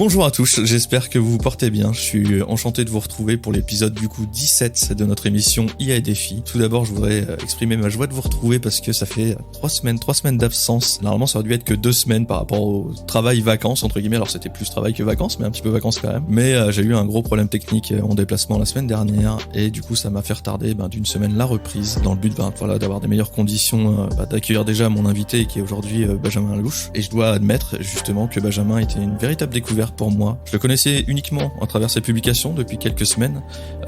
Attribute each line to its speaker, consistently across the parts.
Speaker 1: Bonjour à tous, j'espère que vous vous portez bien. Je suis enchanté de vous retrouver pour l'épisode du coup 17 de notre émission IA et Défis. Tout d'abord, je voudrais exprimer ma joie de vous retrouver parce que ça fait 3 semaines d'absence. Normalement, ça aurait dû être que 2 semaines par rapport au travail vacances, entre guillemets. Alors, c'était plus travail que vacances, mais un petit peu vacances quand même. Mais j'ai eu un gros problème technique en déplacement la semaine dernière et du coup, ça m'a fait retarder d'une semaine la reprise dans le but d'avoir des meilleures conditions, d'accueillir déjà mon invité qui est aujourd'hui Benjamin Louche. Et je dois admettre justement que Benjamin était une véritable découverte pour moi. Je le connaissais uniquement à travers ses publications depuis quelques semaines,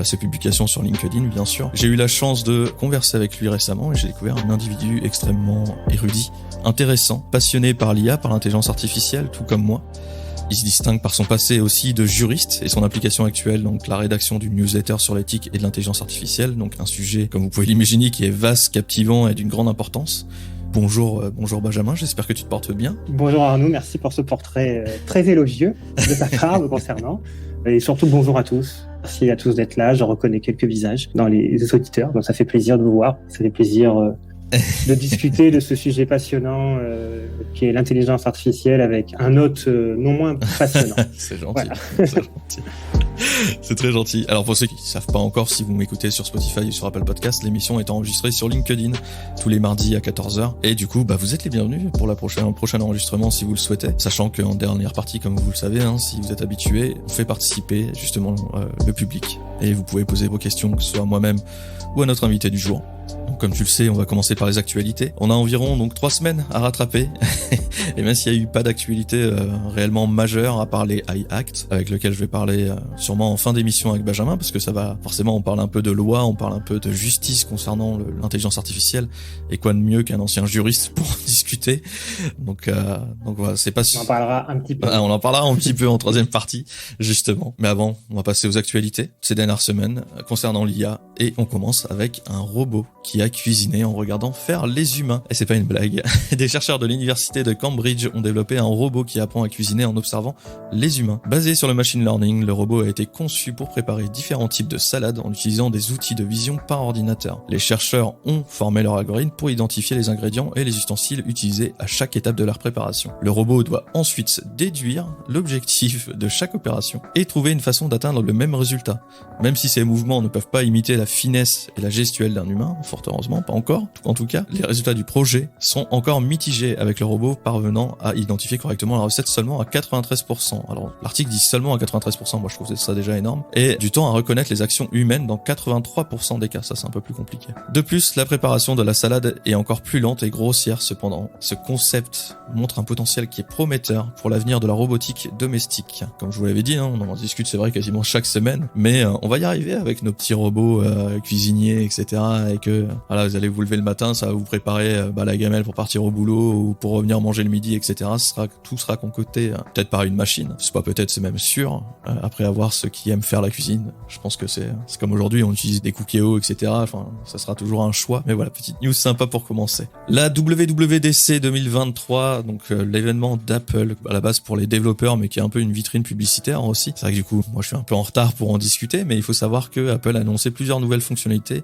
Speaker 1: ses publications sur LinkedIn bien sûr. J'ai eu la chance de converser avec lui récemment et j'ai découvert un individu extrêmement érudit, intéressant, passionné par l'IA, par l'intelligence artificielle, tout comme moi. Il se distingue par son passé aussi de juriste et son application actuelle, donc la rédaction d'une newsletter sur l'éthique et de l'intelligence artificielle, donc un sujet, comme vous pouvez l'imaginer, qui est vaste, captivant et d'une grande importance. Bonjour Benjamin, j'espère que tu te portes bien.
Speaker 2: Bonjour Arnaud, merci pour ce portrait très élogieux de ta part me concernant. Et surtout bonjour à tous. Merci à tous d'être là, je reconnais quelques visages dans les auditeurs, donc ça fait plaisir de vous voir, ça fait plaisir de discuter de ce sujet passionnant qui est l'intelligence artificielle avec un hôte non moins passionnant.
Speaker 1: C'est gentil, voilà. C'est gentil. C'est très gentil. Alors pour ceux qui ne savent pas encore, si vous m'écoutez sur Spotify ou sur Apple Podcast, l'émission est enregistrée sur LinkedIn tous les mardis à 14h. Et du coup, vous êtes les bienvenus pour le prochain enregistrement si vous le souhaitez. Sachant qu'en dernière partie, comme vous le savez, si vous êtes habitué, on fait participer justement le public. Et vous pouvez poser vos questions, que ce soit à moi-même ou à notre invité du jour. Donc, comme tu le sais, on va commencer par les actualités. On a environ 3 semaines à rattraper. Et même s'il n'y a eu pas d'actualité réellement majeure, à part les AI Act, avec lequel je vais parler sûrement en fin d'émission avec Benjamin, parce que ça va forcément, on parle un peu de loi, on parle un peu de justice concernant l'intelligence artificielle. Et quoi de mieux qu'un ancien juriste pour en discuter. Donc voilà, c'est pas...
Speaker 2: On en parlera un petit peu.
Speaker 1: On en parlera un petit peu en troisième partie, justement. Mais avant, on va passer aux actualités ces dernières semaines concernant l'IA. Et on commence avec un robot qui a cuisiné en regardant faire les humains. Et c'est pas une blague. Des chercheurs de l'université de Cambridge ont développé un robot qui apprend à cuisiner en observant les humains. Basé sur le machine learning, le robot a été conçu pour préparer différents types de salades en utilisant des outils de vision par ordinateur. Les chercheurs ont formé leur algorithme pour identifier les ingrédients et les ustensiles utilisés à chaque étape de leur préparation. Le robot doit ensuite déduire l'objectif de chaque opération et trouver une façon d'atteindre le même résultat. Même si ces mouvements ne peuvent pas imiter la finesse et la gestuelle d'un humain, fort heureusement, pas encore. En tout cas, les résultats du projet sont encore mitigés avec le robot parvenant à identifier correctement la recette seulement à 93%. Alors, l'article dit seulement à 93%, moi je trouve ça déjà énorme. Et du temps à reconnaître les actions humaines dans 83% des cas, ça c'est un peu plus compliqué. De plus, la préparation de la salade est encore plus lente et grossière cependant. Ce concept montre un potentiel qui est prometteur pour l'avenir de la robotique domestique. Comme je vous l'avais dit, on en discute, c'est vrai, quasiment chaque semaine, mais on va y arriver avec nos petits robots cuisiniers, etc. Et que voilà, vous allez vous lever le matin, ça va vous préparer la gamelle pour partir au boulot ou pour revenir manger le midi, etc. Tout sera concocté peut-être par une machine. C'est pas peut-être, c'est même sûr. Après avoir ceux qui aiment faire la cuisine, je pense que c'est comme aujourd'hui, on utilise des Cookéo, etc. Enfin, ça sera toujours un choix. Mais voilà, petite news sympa pour commencer. La WWDC 2023, donc l'événement d'Apple à la base pour les développeurs, mais qui est un peu une vitrine publicitaire aussi. C'est vrai que du coup, moi je suis un peu en retard pour en discuter, mais il faut savoir que Apple a annoncé plusieurs nouvelles fonctionnalités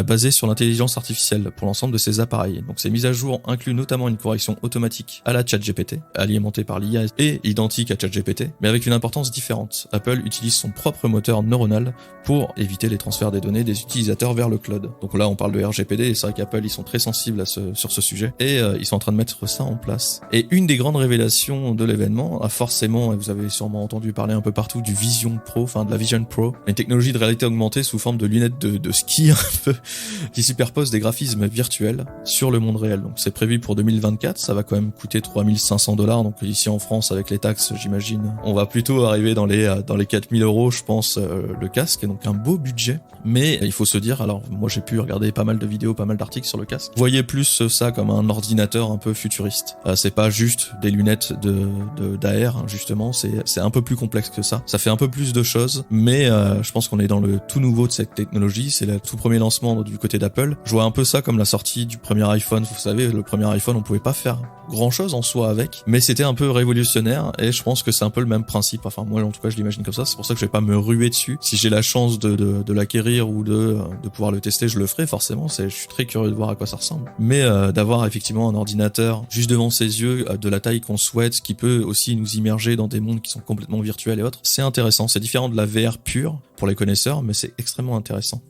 Speaker 1: basées sur l'intelligence artificielle pour l'ensemble de ses appareils. Donc ces mises à jour incluent notamment une correction automatique à la ChatGPT, alimentée par l'IA et identique à ChatGPT, mais avec une importance différente. Apple utilise son propre moteur neuronal pour éviter les transferts des données des utilisateurs vers le cloud. Donc là, on parle de RGPD et c'est vrai qu'Apple, ils sont très sensibles sur ce sujet et ils sont en train de mettre ça en place. Et une des grandes révélations de l'événement a forcément, et vous avez sûrement entendu parler un peu partout du Vision Pro, de la Vision Pro, une technologie de réalité augmentée sous forme de lunettes de ski un peu, qui superpose des graphismes virtuels sur le monde réel. Donc c'est prévu pour 2024, ça va quand même coûter $3 500, donc ici en France avec les taxes, j'imagine, on va plutôt arriver dans les 4 000 €, je pense, le casque, et donc un beau budget. Mais il faut se dire, alors moi j'ai pu regarder pas mal de vidéos, pas mal d'articles sur le casque, voyez plus ça comme un ordinateur un peu futuriste. C'est pas juste des lunettes d'AR, justement, c'est un peu plus complexe que ça. Ça fait un peu plus de choses, mais je pense qu'on est dans le tout nouveau de cette technologie, c'est le tout premier lancement du côté d'Apple. Je vois un peu ça comme la sortie du premier iPhone. Vous savez, le premier iPhone, on pouvait pas faire grand chose en soi avec, mais c'était un peu révolutionnaire et je pense que c'est un peu le même principe. Enfin, moi, en tout cas, je l'imagine comme ça. C'est pour ça que je vais pas me me ruer dessus. Si j'ai la chance de l'acquérir ou de pouvoir le tester, je le ferai forcément. Je suis très curieux de voir à quoi ça ressemble. Mais d'avoir effectivement un ordinateur juste devant ses yeux, de la taille qu'on souhaite, qui peut aussi nous immerger dans des mondes qui sont complètement virtuels et autres, c'est intéressant. C'est différent de la VR pure pour les connaisseurs, mais c'est extrêmement intéressant.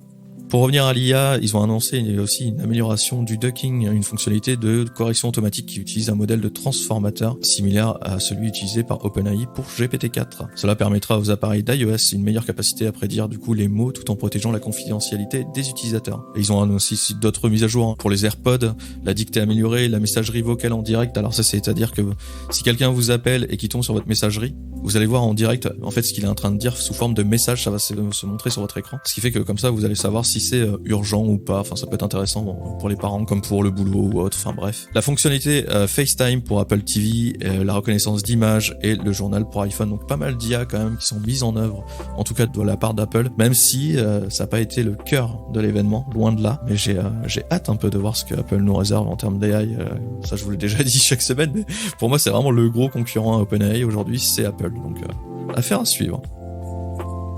Speaker 1: Pour revenir à l'IA, ils ont annoncé aussi une amélioration du ducking, une fonctionnalité de correction automatique qui utilise un modèle de transformateur similaire à celui utilisé par OpenAI pour GPT-4. Cela permettra aux appareils d'iOS une meilleure capacité à prédire du coup les mots tout en protégeant la confidentialité des utilisateurs. Et ils ont annoncé aussi d'autres mises à jour pour les AirPods, la dictée améliorée, la messagerie vocale en direct. Alors ça, c'est-à-dire que si quelqu'un vous appelle et qui tombe sur votre messagerie, vous allez voir en direct en fait ce qu'il est en train de dire sous forme de message, ça va se montrer sur votre écran. Ce qui fait que comme ça vous allez savoir si c'est urgent ou pas. Enfin, ça peut être intéressant pour les parents comme pour le boulot ou autre. Enfin bref. La fonctionnalité FaceTime pour Apple TV, la reconnaissance d'image et le journal pour iPhone. Donc pas mal d'IA quand même qui sont mises en œuvre, en tout cas de la part d'Apple. Même si ça n'a pas été le cœur de l'événement, loin de là. Mais j'ai hâte un peu de voir ce que Apple nous réserve en termes d'AI. Ça je vous l'ai déjà dit chaque semaine, mais pour moi c'est vraiment le gros concurrent à OpenAI aujourd'hui, c'est Apple. Donc affaire à suivre.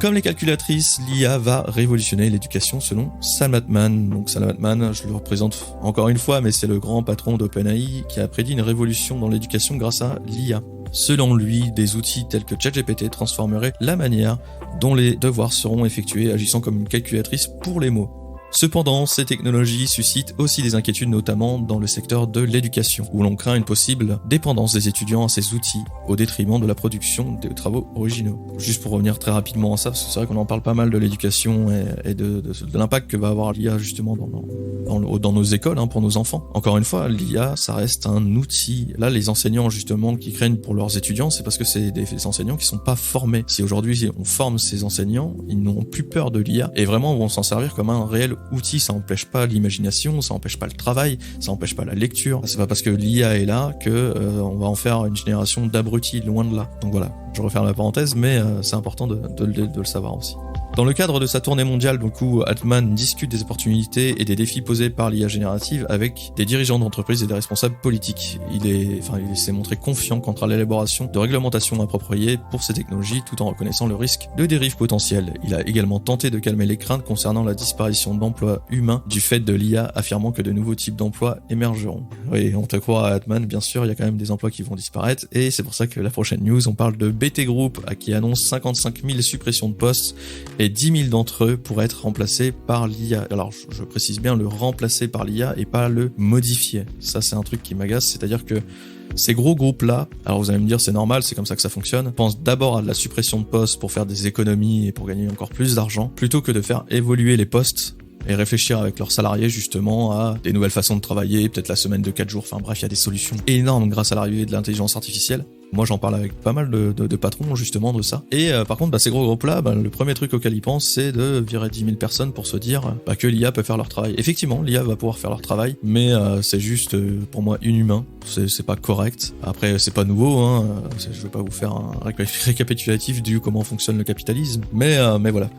Speaker 1: Comme les calculatrices, l'IA va révolutionner l'éducation selon Sam Altman. Donc Sam Altman, je le représente encore une fois, mais c'est le grand patron d'OpenAI qui a prédit une révolution dans l'éducation grâce à l'IA. Selon lui, des outils tels que ChatGPT transformeraient la manière dont les devoirs seront effectués, agissant comme une calculatrice pour les mots. Cependant, ces technologies suscitent aussi des inquiétudes, notamment dans le secteur de l'éducation, où l'on craint une possible dépendance des étudiants à ces outils, au détriment de la production des travaux originaux. Juste pour revenir très rapidement à ça, parce que c'est vrai qu'on en parle pas mal de l'éducation et de l'impact que va avoir l'IA justement dans nos écoles, pour nos enfants. Encore une fois, l'IA, ça reste un outil. Là, les enseignants justement qui craignent pour leurs étudiants, c'est parce que c'est des enseignants qui sont pas formés. Si aujourd'hui on forme ces enseignants, ils n'auront plus peur de l'IA et vraiment vont s'en servir comme un réel outil. Ça empêche pas l'imagination, ça empêche pas le travail, ça empêche pas la lecture. C'est pas parce que l'IA est là que on va en faire une génération d'abrutis, loin de là. Donc voilà, je referme la parenthèse, mais c'est important de le savoir aussi. Dans le cadre de sa tournée mondiale, Altman discute des opportunités et des défis posés par l'IA générative avec des dirigeants d'entreprises et des responsables politiques. Il s'est montré confiant quant à l'élaboration de réglementations appropriées pour ces technologies tout en reconnaissant le risque de dérive potentielle. Il a également tenté de calmer les craintes concernant la disparition d'emplois humains du fait de l'IA, affirmant que de nouveaux types d'emplois émergeront. Oui, on te croit à Altman, bien sûr, il y a quand même des emplois qui vont disparaître et c'est pour ça que la prochaine news, on parle de BT Group qui annonce 55 000 suppressions de postes et 10 000 d'entre eux pourraient être remplacés par l'IA. Alors, je précise bien le remplacer par l'IA et pas le modifier. Ça, c'est un truc qui m'agace, c'est-à-dire que ces gros groupes-là, alors vous allez me dire c'est normal, c'est comme ça que ça fonctionne, pensent d'abord à de la suppression de postes pour faire des économies et pour gagner encore plus d'argent, plutôt que de faire évoluer les postes et réfléchir avec leurs salariés justement à des nouvelles façons de travailler, peut-être la semaine de 4 jours, enfin bref, il y a des solutions énormes grâce à l'arrivée de l'intelligence artificielle. Moi j'en parle avec pas mal de patrons justement de ça. Et par contre ces gros groupes-là, le premier truc auquel ils pensent c'est de virer 10 000 personnes pour se dire que l'IA peut faire leur travail. Effectivement, l'IA va pouvoir faire leur travail, mais c'est juste pour moi inhumain, c'est pas correct. Après c'est pas nouveau, je vais pas vous faire un récapitulatif du comment fonctionne le capitalisme, mais voilà.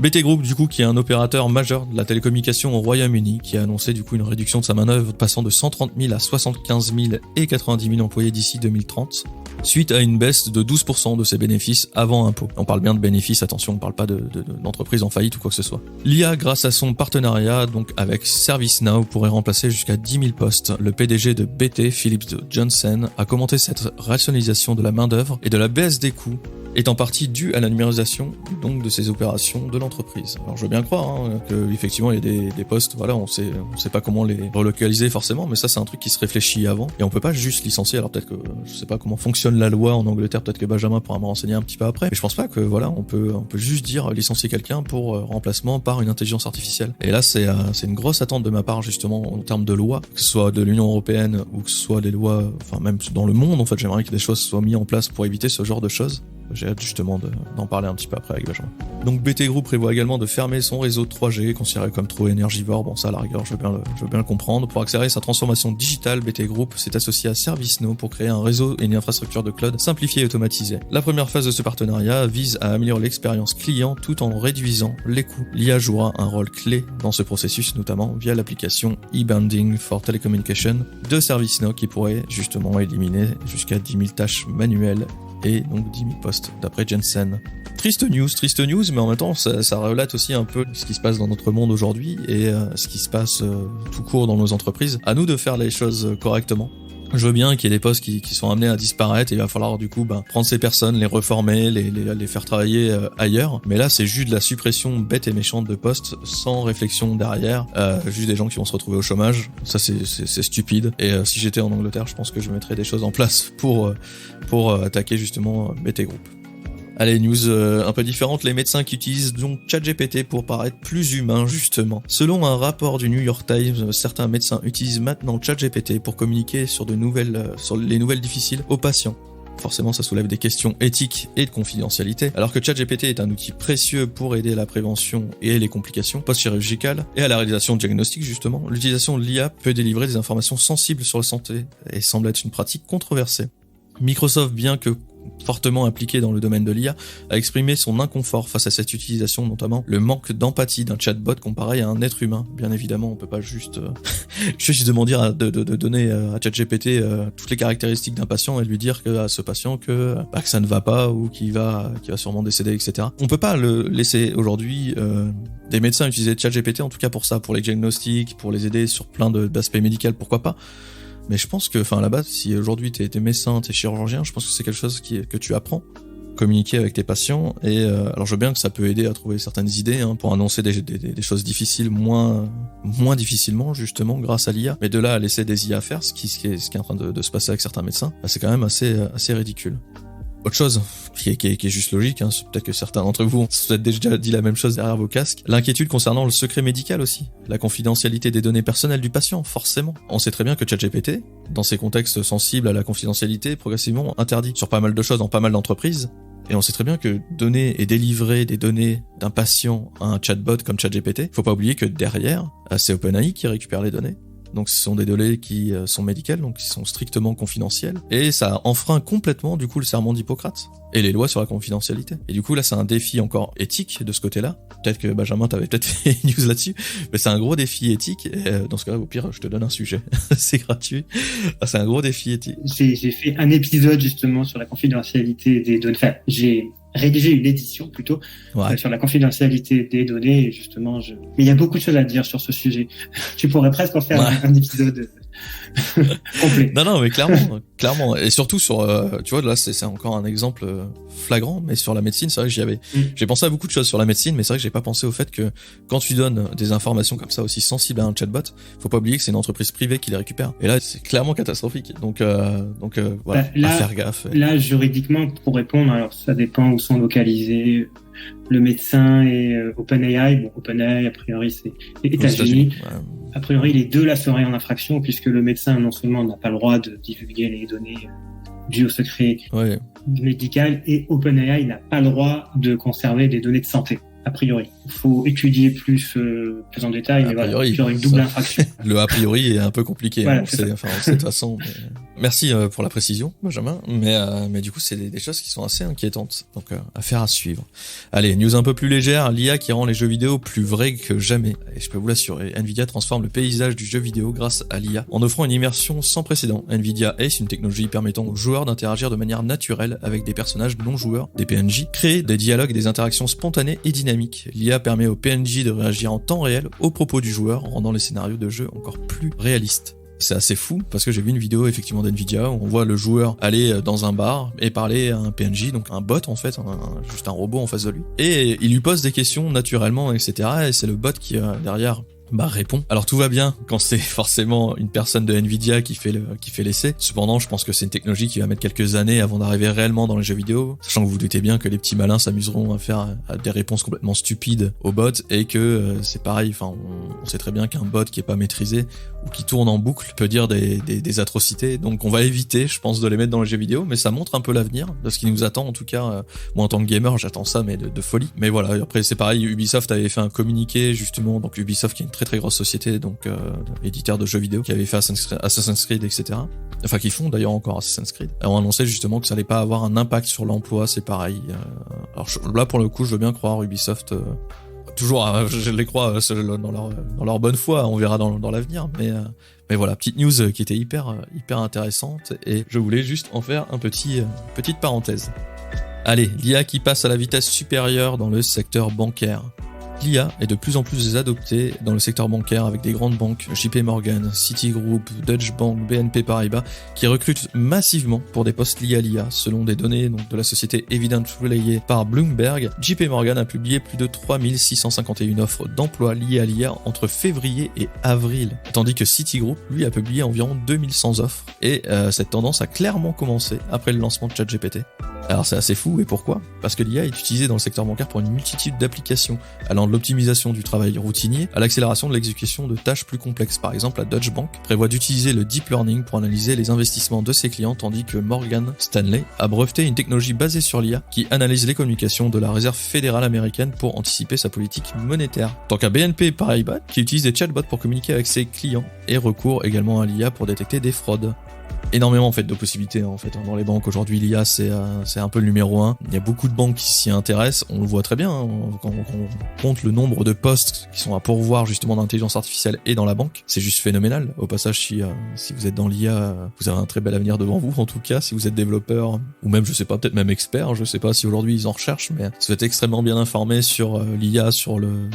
Speaker 1: BT Group, du coup, qui est un opérateur majeur de la télécommunication au Royaume-Uni, qui a annoncé du coup une réduction de sa manœuvre passant de 130 000 à 75 000 et 90 000 employés d'ici 2030, suite à une baisse de 12% de ses bénéfices avant impôt. On parle bien de bénéfices, attention, on parle pas d'entreprise en faillite ou quoi que ce soit. L'IA, grâce à son partenariat donc avec ServiceNow, pourrait remplacer jusqu'à 10 000 postes. Le PDG de BT, Philip Johnson, a commenté cette rationalisation de la main-d'œuvre et de la baisse des coûts est en partie due à la numérisation donc de ces opérations de l'entreprise. Alors je veux bien croire que effectivement il y a des postes, voilà, on sait pas comment les relocaliser forcément, mais ça c'est un truc qui se réfléchit avant et on peut pas juste licencier. Alors peut-être que je sais pas comment fonctionne la loi en Angleterre, peut-être que Benjamin pourra me renseigner un petit peu après, mais je pense pas que voilà on peut juste dire licencier quelqu'un pour remplacement par une intelligence artificielle. Et là c'est une grosse attente de ma part justement en termes de loi, que ce soit de l'Union européenne ou que ce soit des lois, enfin même dans le monde en fait, j'aimerais que des choses soient mises en place pour éviter ce genre de choses. J'ai hâte justement d'en parler un petit peu après avec Benjamin. Donc BT Group prévoit également de fermer son réseau 3G, considéré comme trop énergivore. Bon ça à la rigueur, je veux bien le comprendre. Pour accélérer sa transformation digitale, BT Group s'est associé à ServiceNow pour créer un réseau et une infrastructure de cloud simplifiée et automatisée. La première phase de ce partenariat vise à améliorer l'expérience client tout en réduisant les coûts. L'IA jouera un rôle clé dans ce processus, notamment via l'application e-Banding for Telecommunication de ServiceNow qui pourrait justement éliminer jusqu'à 10 000 tâches manuelles et donc 10 000 postes, d'après Jensen. Triste news, mais en même temps, ça relate aussi un peu ce qui se passe dans notre monde aujourd'hui et ce qui se passe tout court dans nos entreprises. À nous de faire les choses correctement. Je veux bien qu'il y ait des postes qui sont amenés à disparaître et il va falloir du coup prendre ces personnes, les reformer, les faire travailler ailleurs. Mais là, c'est juste de la suppression bête et méchante de postes sans réflexion derrière. Juste des gens qui vont se retrouver au chômage. Ça, c'est stupide. Et si j'étais en Angleterre, je pense que je mettrais des choses en place pour attaquer justement BT Group. Allez, news un peu différente, les médecins qui utilisent donc ChatGPT pour paraître plus humains justement. Selon un rapport du New York Times, certains médecins utilisent maintenant ChatGPT pour communiquer sur les nouvelles difficiles aux patients. Forcément, ça soulève des questions éthiques et de confidentialité. Alors que ChatGPT est un outil précieux pour aider à la prévention et les complications post-chirurgicales et à la réalisation de diagnostics justement, l'utilisation de l'IA peut délivrer des informations sensibles sur la santé et semble être une pratique controversée. Microsoft, bien que fortement impliqué dans le domaine de l'IA, a exprimé son inconfort face à cette utilisation, notamment le manque d'empathie d'un chatbot comparé à un être humain. Bien évidemment, on peut pas juste demander de donner à ChatGPT toutes les caractéristiques d'un patient et lui dire à ce patient que ça ne va pas ou qu'il va sûrement décéder, etc. On peut pas le laisser aujourd'hui des médecins utiliser ChatGPT, en tout cas pour ça, pour les diagnostics, pour les aider sur plein d'aspects médicaux, pourquoi pas. Mais je pense que, à la base, si aujourd'hui t'es médecin, t'es chirurgien, je pense que c'est quelque chose que tu apprends, communiquer avec tes patients. Et alors je veux bien que ça peut aider à trouver certaines idées pour annoncer des choses difficiles moins difficilement justement grâce à l'IA. Mais de là à laisser des IA faire ce qui est en train de se passer avec certains médecins, c'est quand même assez ridicule. Autre chose qui est juste logique, peut-être que certains d'entre vous ont peut-être déjà dit la même chose derrière vos casques, l'inquiétude concernant le secret médical aussi, la confidentialité des données personnelles du patient, forcément. On sait très bien que ChatGPT, dans ces contextes sensibles à la confidentialité, est progressivement interdit sur pas mal de choses dans pas mal d'entreprises. Et on sait très bien que donner et délivrer des données d'un patient à un chatbot comme ChatGPT, faut pas oublier que derrière, c'est OpenAI qui récupère les données. Donc ce sont des données qui sont médicales, donc qui sont strictement confidentielles. Et ça enfreint complètement du coup le serment d'Hippocrate et les lois sur la confidentialité. Et du coup là c'est un défi encore éthique de ce côté-là. Peut-être que Benjamin t'avais peut-être fait une news là-dessus, mais c'est un gros défi éthique. Et dans ce cas-là au pire je te donne un sujet, c'est gratuit. C'est un gros défi éthique.
Speaker 2: J'ai fait un épisode justement sur la confidentialité des données. Enfin, j'ai rédigé une édition plutôt sur la confidentialité des données et justement mais il y a beaucoup de choses à dire sur ce sujet. Tu pourrais presque en faire un épisode complet.
Speaker 1: Non mais clairement et surtout sur tu vois là c'est encore un exemple flagrant, mais sur la médecine c'est vrai que j'ai pensé à beaucoup de choses sur la médecine, mais c'est vrai que j'ai pas pensé au fait que quand tu donnes des informations comme ça aussi sensibles à un chatbot, faut pas oublier que c'est une entreprise privée qui les récupère et là c'est clairement catastrophique, donc voilà, à faire gaffe.
Speaker 2: Là juridiquement pour répondre, alors ça dépend où sont localisés le médecin et OpenAI. Bon, OpenAI a priori c'est les États-Unis. A priori les deux là seraient en infraction puisque le médecin non seulement n'a pas le droit de divulguer les données dues au secret médical et OpenAI n'a pas le droit de conserver des données de santé. A priori, il faut étudier plus en détail, mais voilà, il y aurait une double infraction.
Speaker 1: Le a priori est un peu compliqué, voilà, on sait de toute façon. Mais... Merci pour la précision, Benjamin, mais du coup c'est des choses qui sont assez inquiétantes, donc affaire à suivre. Allez, news un peu plus légère, l'IA qui rend les jeux vidéo plus vrais que jamais. Et je peux vous l'assurer, Nvidia transforme le paysage du jeu vidéo grâce à l'IA, en offrant une immersion sans précédent. Nvidia Ace, une technologie permettant aux joueurs d'interagir de manière naturelle avec des personnages non joueurs, des PNJ, créer des dialogues et des interactions spontanées et dynamiques. L'IA permet aux PNJ de réagir en temps réel aux propos du joueur, rendant les scénarios de jeu encore plus réalistes. C'est assez fou parce que j'ai vu une vidéo effectivement d'Nvidia où on voit le joueur aller dans un bar et parler à un PNJ, donc un bot en fait, juste un robot en face de lui, et il lui pose des questions naturellement, etc. Et c'est le bot qui derrière répond. Alors tout va bien quand c'est forcément une personne de Nvidia qui fait l'essai. Cependant, je pense que c'est une technologie qui va mettre quelques années avant d'arriver réellement dans les jeux vidéo, sachant que vous doutez bien que les petits malins s'amuseront à faire des réponses complètement stupides aux bots et que c'est pareil, on sait très bien qu'un bot qui est pas maîtrisé ou qui tourne en boucle peut dire des atrocités. Donc on va éviter, je pense, de les mettre dans les jeux vidéo, mais ça montre un peu l'avenir de ce qui nous attend. En tout cas, moi en tant que gamer, j'attends ça, mais de folie. Mais voilà, après c'est pareil, Ubisoft avait fait un communiqué justement, donc Ubisoft qui est une très grosse société, donc éditeur de jeux vidéo, qui avait fait Assassin's Creed, etc. Enfin, qui font d'ailleurs encore Assassin's Creed. On annonçait justement que ça allait pas avoir un impact sur l'emploi, c'est pareil. Alors là, pour le coup, je veux bien croire Ubisoft. Toujours, je les crois dans leur bonne foi. On verra dans l'avenir, mais voilà, petite news qui était hyper intéressante, et je voulais juste en faire petite parenthèse. Allez, l'IA qui passe à la vitesse supérieure dans le secteur bancaire. L'IA est de plus en plus adoptée dans le secteur bancaire avec des grandes banques, JP Morgan, Citigroup, Deutsche Bank, BNP Paribas, qui recrutent massivement pour des postes liés à l'IA. Selon des données de la société Evident relayées par Bloomberg, JP Morgan a publié plus de 3651 offres d'emploi liées à l'IA entre février et avril, tandis que Citigroup, lui, a publié environ 2100 offres. Et cette tendance a clairement commencé après le lancement de ChatGPT. Alors c'est assez fou, et pourquoi ? Parce que l'IA est utilisée dans le secteur bancaire pour une multitude d'applications, allant de l'optimisation du travail routinier à l'accélération de l'exécution de tâches plus complexes. Par exemple, la Deutsche Bank prévoit d'utiliser le deep learning pour analyser les investissements de ses clients, tandis que Morgan Stanley a breveté une technologie basée sur l'IA qui analyse les communications de la Réserve fédérale américaine pour anticiper sa politique monétaire. Tant qu'à BNP Paribas, qui utilise des chatbots pour communiquer avec ses clients et recourt également à l'IA pour détecter des fraudes. Énormément en fait de possibilités en fait dans les banques aujourd'hui. L'IA c'est un peu le numéro 1. Il y a beaucoup de banques qui s'y intéressent, on le voit très bien quand on compte le nombre de postes qui sont à pourvoir justement d'intelligence artificielle et dans la banque, c'est juste phénoménal. Au passage, si vous êtes dans l'IA, vous avez un très bel avenir devant vous. En tout cas, si vous êtes développeur ou même je sais pas, peut-être même expert, je sais pas si aujourd'hui ils en recherchent, mais si vous êtes extrêmement bien informé sur l'IA, sur le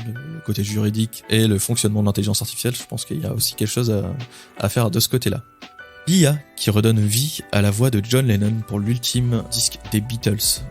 Speaker 1: côté juridique et le fonctionnement de l'intelligence artificielle, je pense qu'il y a aussi quelque chose à faire de ce côté-là. L'IA qui redonne vie à la voix de John Lennon pour l'ultime disque des Beatles.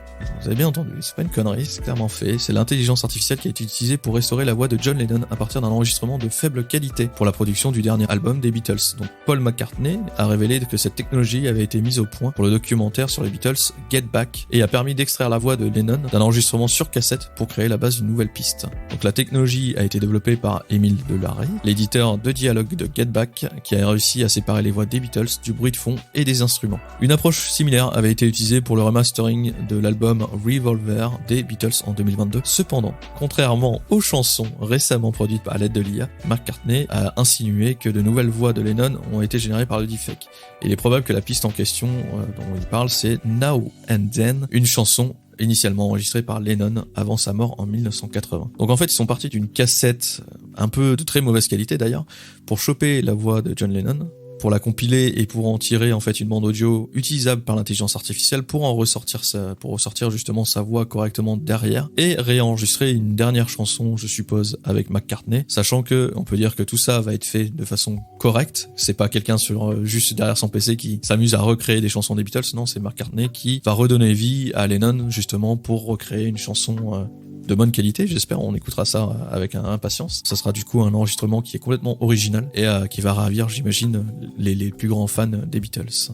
Speaker 1: Vous avez bien entendu, c'est pas une connerie, c'est clairement fait. C'est l'intelligence artificielle qui a été utilisée pour restaurer la voix de John Lennon à partir d'un enregistrement de faible qualité pour la production du dernier album des Beatles. Donc Paul McCartney a révélé que cette technologie avait été mise au point pour le documentaire sur les Beatles Get Back et a permis d'extraire la voix de Lennon d'un enregistrement sur cassette pour créer la base d'une nouvelle piste. Donc la technologie a été développée par Émile Delarey, l'éditeur de dialogue de Get Back, qui a réussi à séparer les voix des Beatles du bruit de fond et des instruments. Une approche similaire avait été utilisée pour le remastering de l'album Revolver des Beatles en 2022. Cependant, contrairement aux chansons récemment produites à l'aide de l'IA, McCartney a insinué que de nouvelles voix de Lennon ont été générées par le deepfake. Il est probable que la piste en question dont il parle, c'est Now and Then, une chanson initialement enregistrée par Lennon avant sa mort en 1980. Donc en fait, ils sont partis d'une cassette un peu de très mauvaise qualité d'ailleurs, pour choper la voix de John Lennon, pour la compiler et pour en tirer en fait une bande audio utilisable par l'intelligence artificielle pour ressortir justement sa voix correctement derrière et réenregistrer une dernière chanson, je suppose, avec McCartney, sachant que on peut dire que tout ça va être fait de façon correcte. C'est pas quelqu'un juste derrière son PC qui s'amuse à recréer des chansons des Beatles, non, c'est McCartney qui va redonner vie à Lennon justement pour recréer une chanson de bonne qualité, j'espère. On écoutera ça avec impatience. Ça sera du coup un enregistrement qui est complètement original et qui va ravir, j'imagine, les plus grands fans des Beatles.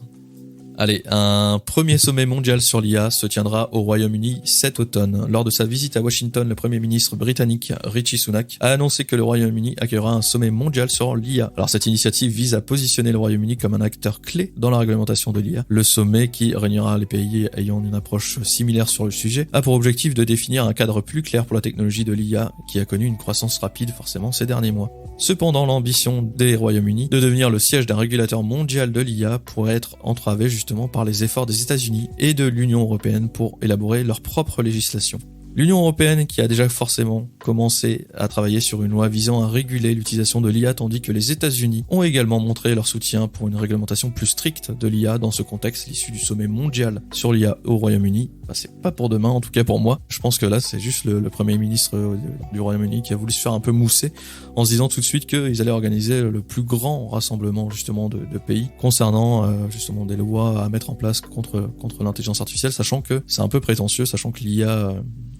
Speaker 1: Allez, un premier sommet mondial sur l'IA se tiendra au Royaume-Uni cet automne. Lors de sa visite à Washington, le Premier ministre britannique Rishi Sunak a annoncé que le Royaume-Uni accueillera un sommet mondial sur l'IA. Alors cette initiative vise à positionner le Royaume-Uni comme un acteur clé dans la réglementation de l'IA. Le sommet, qui réunira les pays ayant une approche similaire sur le sujet, a pour objectif de définir un cadre plus clair pour la technologie de l'IA qui a connu une croissance rapide forcément ces derniers mois. Cependant, l'ambition des Royaumes-Unis de devenir le siège d'un régulateur mondial de l'IA pourrait être entravée justement par les efforts des États-Unis et de l'Union européenne pour élaborer leur propre législation. L'Union européenne qui a déjà forcément commencé à travailler sur une loi visant à réguler l'utilisation de l'IA, tandis que les États-Unis ont également montré leur soutien pour une réglementation plus stricte de l'IA. Dans ce contexte, l'issue du sommet mondial sur l'IA au Royaume-Uni, c'est pas pour demain, en tout cas pour moi. Je pense que là, c'est juste le Premier ministre du Royaume-Uni qui a voulu se faire un peu mousser en se disant tout de suite qu'ils allaient organiser le plus grand rassemblement justement de pays concernant justement des lois à mettre en place contre l'intelligence artificielle, sachant que c'est un peu prétentieux, sachant que l'IA...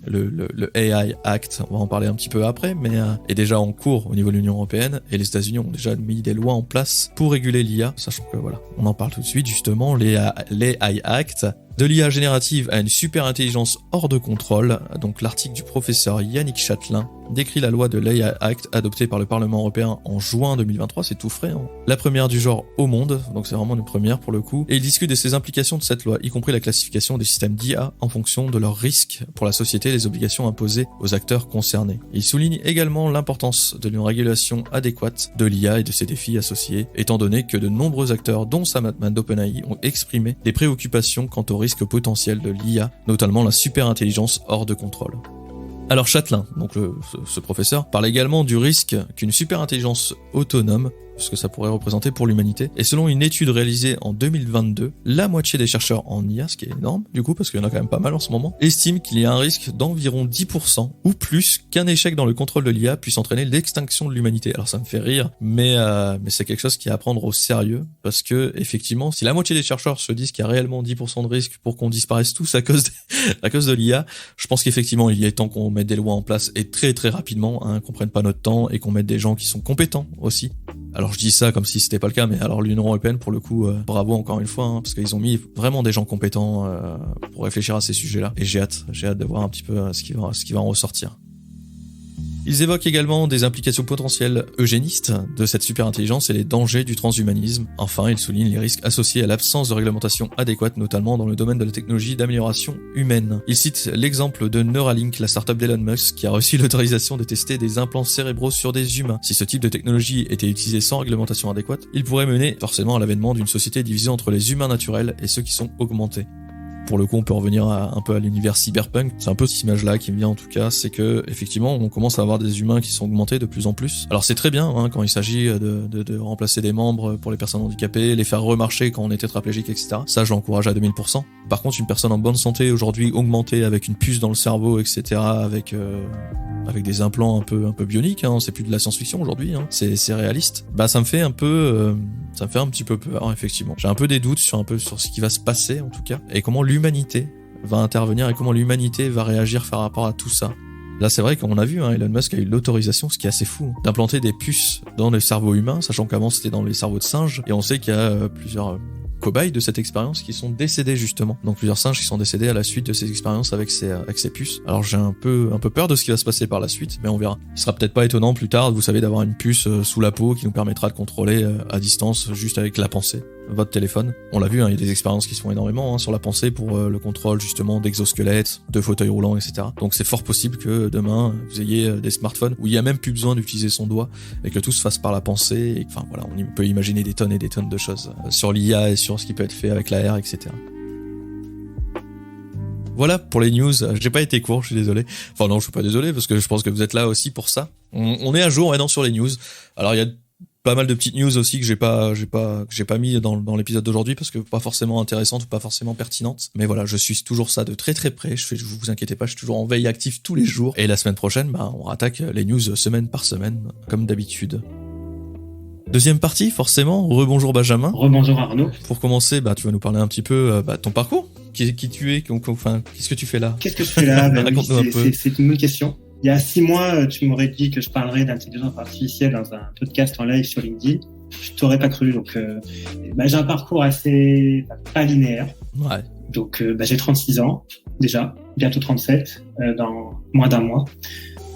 Speaker 1: Le AI Act, on va en parler un petit peu après, mais est déjà en cours au niveau de l'Union européenne et les États-Unis ont déjà mis des lois en place pour réguler l'IA, sachant que voilà, on en parle tout de suite justement, les AI Act. De l'IA générative à une super intelligence hors de contrôle, donc l'article du professeur Yannick Châtelain décrit la loi de l'AI Act adoptée par le Parlement européen en juin 2023, c'est tout frais, hein. La première du genre au monde, donc c'est vraiment une première pour le coup, et il discute de ses implications de cette loi, y compris la classification des systèmes d'IA en fonction de leurs risques pour la société et les obligations imposées aux acteurs concernés. Il souligne également l'importance d'une régulation adéquate de l'IA et de ses défis associés, étant donné que de nombreux acteurs, dont Sam Altman d'OpenAI, ont exprimé des préoccupations quant au risque potentiel de l'IA, notamment la super-intelligence hors de contrôle. Alors Châtelain, donc ce professeur, parle également du risque qu'une super-intelligence autonome ce que ça pourrait représenter pour l'humanité. Et selon une étude réalisée en 2022, la moitié des chercheurs en IA, ce qui est énorme du coup parce qu'il y en a quand même pas mal en ce moment, estiment qu'il y a un risque d'environ 10% ou plus qu'un échec dans le contrôle de l'IA puisse entraîner l'extinction de l'humanité. Alors ça me fait rire, mais c'est quelque chose qui est à prendre au sérieux parce que effectivement, si la moitié des chercheurs se disent qu'il y a réellement 10% de risque pour qu'on disparaisse tous à cause de l'IA, je pense qu'effectivement il est temps qu'on mette des lois en place et très très rapidement, hein, qu'on prenne pas notre temps et qu'on mette des gens qui sont compétents aussi. Alors je dis ça comme si c'était pas le cas, mais alors l'Union européenne pour le coup, bravo encore une fois, hein, parce qu'ils ont mis vraiment des gens compétents pour réfléchir à ces sujets-là. Et j'ai hâte de voir un petit peu ce qui va en ressortir. Ils évoquent également des implications potentielles eugénistes de cette superintelligence et les dangers du transhumanisme. Enfin, ils soulignent les risques associés à l'absence de réglementation adéquate, notamment dans le domaine de la technologie d'amélioration humaine. Ils citent l'exemple de Neuralink, la startup d'Elon Musk, qui a reçu l'autorisation de tester des implants cérébraux sur des humains. Si ce type de technologie était utilisé sans réglementation adéquate, il pourrait mener forcément à l'avènement d'une société divisée entre les humains naturels et ceux qui sont augmentés. Pour le coup, on peut revenir un peu à l'univers cyberpunk. C'est un peu cette image-là qui me vient en tout cas, c'est que effectivement, on commence à avoir des humains qui sont augmentés de plus en plus. Alors c'est très bien hein, quand il s'agit de remplacer des membres pour les personnes handicapées, les faire remarcher quand on est tétraplégique, etc. Ça, je l'encourage à 2000%. Par contre, une personne en bonne santé aujourd'hui, augmentée avec une puce dans le cerveau, etc., avec des implants un peu bioniques, hein, c'est plus de la science-fiction aujourd'hui, hein, c'est réaliste. Bah ça me fait un petit peu peur effectivement. J'ai un peu des doutes sur ce qui va se passer en tout cas et comment l'humanité va intervenir et comment l'humanité va réagir par rapport à tout ça. Là, c'est vrai qu'on a vu, hein, Elon Musk a eu l'autorisation, ce qui est assez fou, d'implanter des puces dans les cerveaux humains, sachant qu'avant c'était dans les cerveaux de singes, et on sait qu'il y a plusieurs cobayes de cette expérience qui sont décédés justement. Donc plusieurs singes qui sont décédés à la suite de ces expériences avec ces puces. Alors j'ai un peu peur de ce qui va se passer par la suite, mais on verra. Il sera peut-être pas étonnant plus tard, vous savez, d'avoir une puce sous la peau qui nous permettra de contrôler à distance juste avec la pensée votre téléphone. On l'a vu, hein, il y a des expériences qui se font énormément sur la pensée pour le contrôle justement d'exosquelettes, de fauteuils roulants, etc. Donc c'est fort possible que demain vous ayez des smartphones où il y a même plus besoin d'utiliser son doigt et que tout se fasse par la pensée. Et, enfin voilà, on peut imaginer des tonnes et des tonnes de choses sur l'IA et sur ce qui peut être fait avec l'AR, etc. Voilà pour les news. J'ai pas été court, je suis désolé. Enfin non, je suis pas désolé parce que je pense que vous êtes là aussi pour ça. On est à jour maintenant sur les news. Alors il y a pas mal de petites news aussi que j'ai pas mis dans l'épisode d'aujourd'hui parce que pas forcément intéressantes ou pas forcément pertinentes. Mais voilà, je suis toujours ça de très très près. Vous inquiétez pas, je suis toujours en veille active tous les jours. Et la semaine prochaine, on rattaque les news semaine par semaine, comme d'habitude. Deuxième partie, forcément. Rebonjour Benjamin.
Speaker 2: Rebonjour Arnaud.
Speaker 1: Pour commencer, tu vas nous parler un petit peu de ton parcours. Qui tu es, qu'est-ce que tu fais là?
Speaker 2: Qu'est-ce que je fais là?
Speaker 1: Raconte-nous un peu.
Speaker 2: C'est une bonne question. Il y a 6 mois, tu m'aurais dit que je parlerais d'intelligence artificielle dans un podcast en live sur LinkedIn. Je t'aurais pas cru. Donc, j'ai un parcours assez pas linéaire.
Speaker 1: Ouais.
Speaker 2: Donc, j'ai 36 ans déjà, bientôt 37 dans moins d'un mois.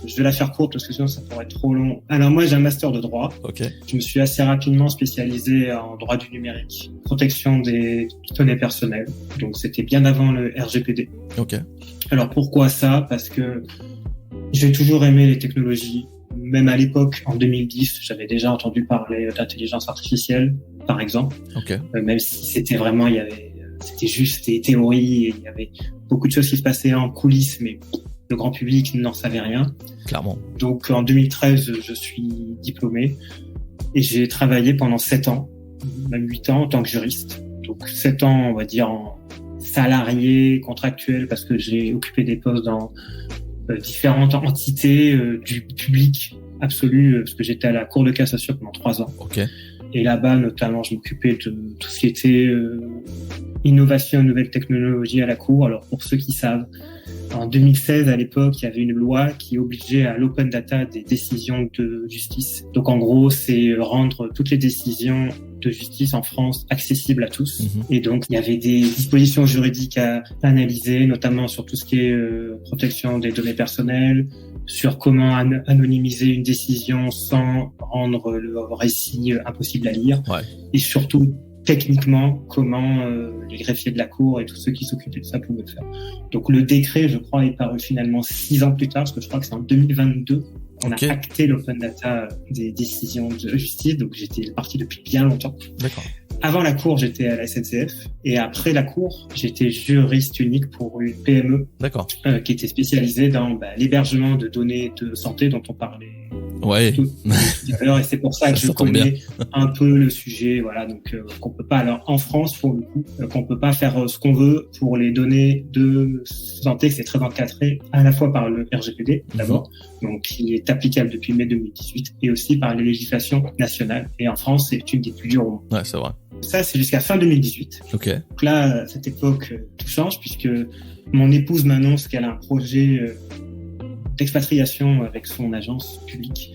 Speaker 2: Je vais la faire courte parce que sinon ça pourrait être trop long. Alors moi, j'ai un master de droit.
Speaker 1: Ok.
Speaker 2: Je me suis assez rapidement spécialisé en droit du numérique, protection des données personnelles. Donc, c'était bien avant le RGPD.
Speaker 1: Ok.
Speaker 2: Alors pourquoi ça? Parce que j'ai toujours aimé les technologies. Même à l'époque, en 2010, j'avais déjà entendu parler d'intelligence artificielle, par exemple.
Speaker 1: Okay.
Speaker 2: Même si c'était vraiment, c'était juste des théories, et il y avait beaucoup de choses qui se passaient en coulisses, mais le grand public n'en savait rien.
Speaker 1: Clairement.
Speaker 2: Donc en 2013, je suis diplômé et j'ai travaillé pendant 7 ans, même 8 ans en tant que juriste. Donc 7 ans, on va dire, en salarié, contractuel, parce que j'ai occupé des postes dans différentes entités du public absolu, parce que j'étais à la Cour de cassation pendant 3 ans.
Speaker 1: Okay.
Speaker 2: Et là-bas, notamment, je m'occupais de tout ce qui était innovation et nouvelles technologies à la Cour. Alors, pour ceux qui savent, en 2016, à l'époque, il y avait une loi qui obligeait à l'open data des décisions de justice. Donc, en gros, c'est rendre toutes les décisions de justice en France accessibles à tous. Mmh. Et donc, il y avait des dispositions juridiques à analyser, notamment sur tout ce qui est protection des données personnelles, sur comment anonymiser une décision sans rendre le récit impossible à lire. Ouais. Et surtout, techniquement, comment les greffiers de la Cour et tous ceux qui s'occupaient de ça pouvaient le faire. Donc le décret, je crois, est paru finalement 6 ans plus tard, parce que je crois que c'est en 2022 qu'on a acté l'open data des décisions de justice, donc j'étais parti depuis bien longtemps. D'accord. Avant la Cour, j'étais à la SNCF, et après la Cour, j'étais juriste unique pour une PME. D'accord. Qui était spécialisée dans l'hébergement de données de santé dont on parlait
Speaker 1: Ouais.
Speaker 2: Et c'est pour ça que je connais un peu le sujet. Voilà, donc qu'on peut pas. Alors en France, pour le coup, qu'on peut pas faire ce qu'on veut pour les données de santé, c'est très encadré à la fois par le RGPD d'abord, donc qui est applicable depuis mai 2018, et aussi par les législations nationales. Et en France, c'est une des plus dures au monde.
Speaker 1: Ouais, c'est vrai.
Speaker 2: Ça, c'est jusqu'à fin 2018.
Speaker 1: Ok.
Speaker 2: Donc là, à cette époque, tout change puisque mon épouse m'annonce qu'elle a un projet d'expatriation avec son agence publique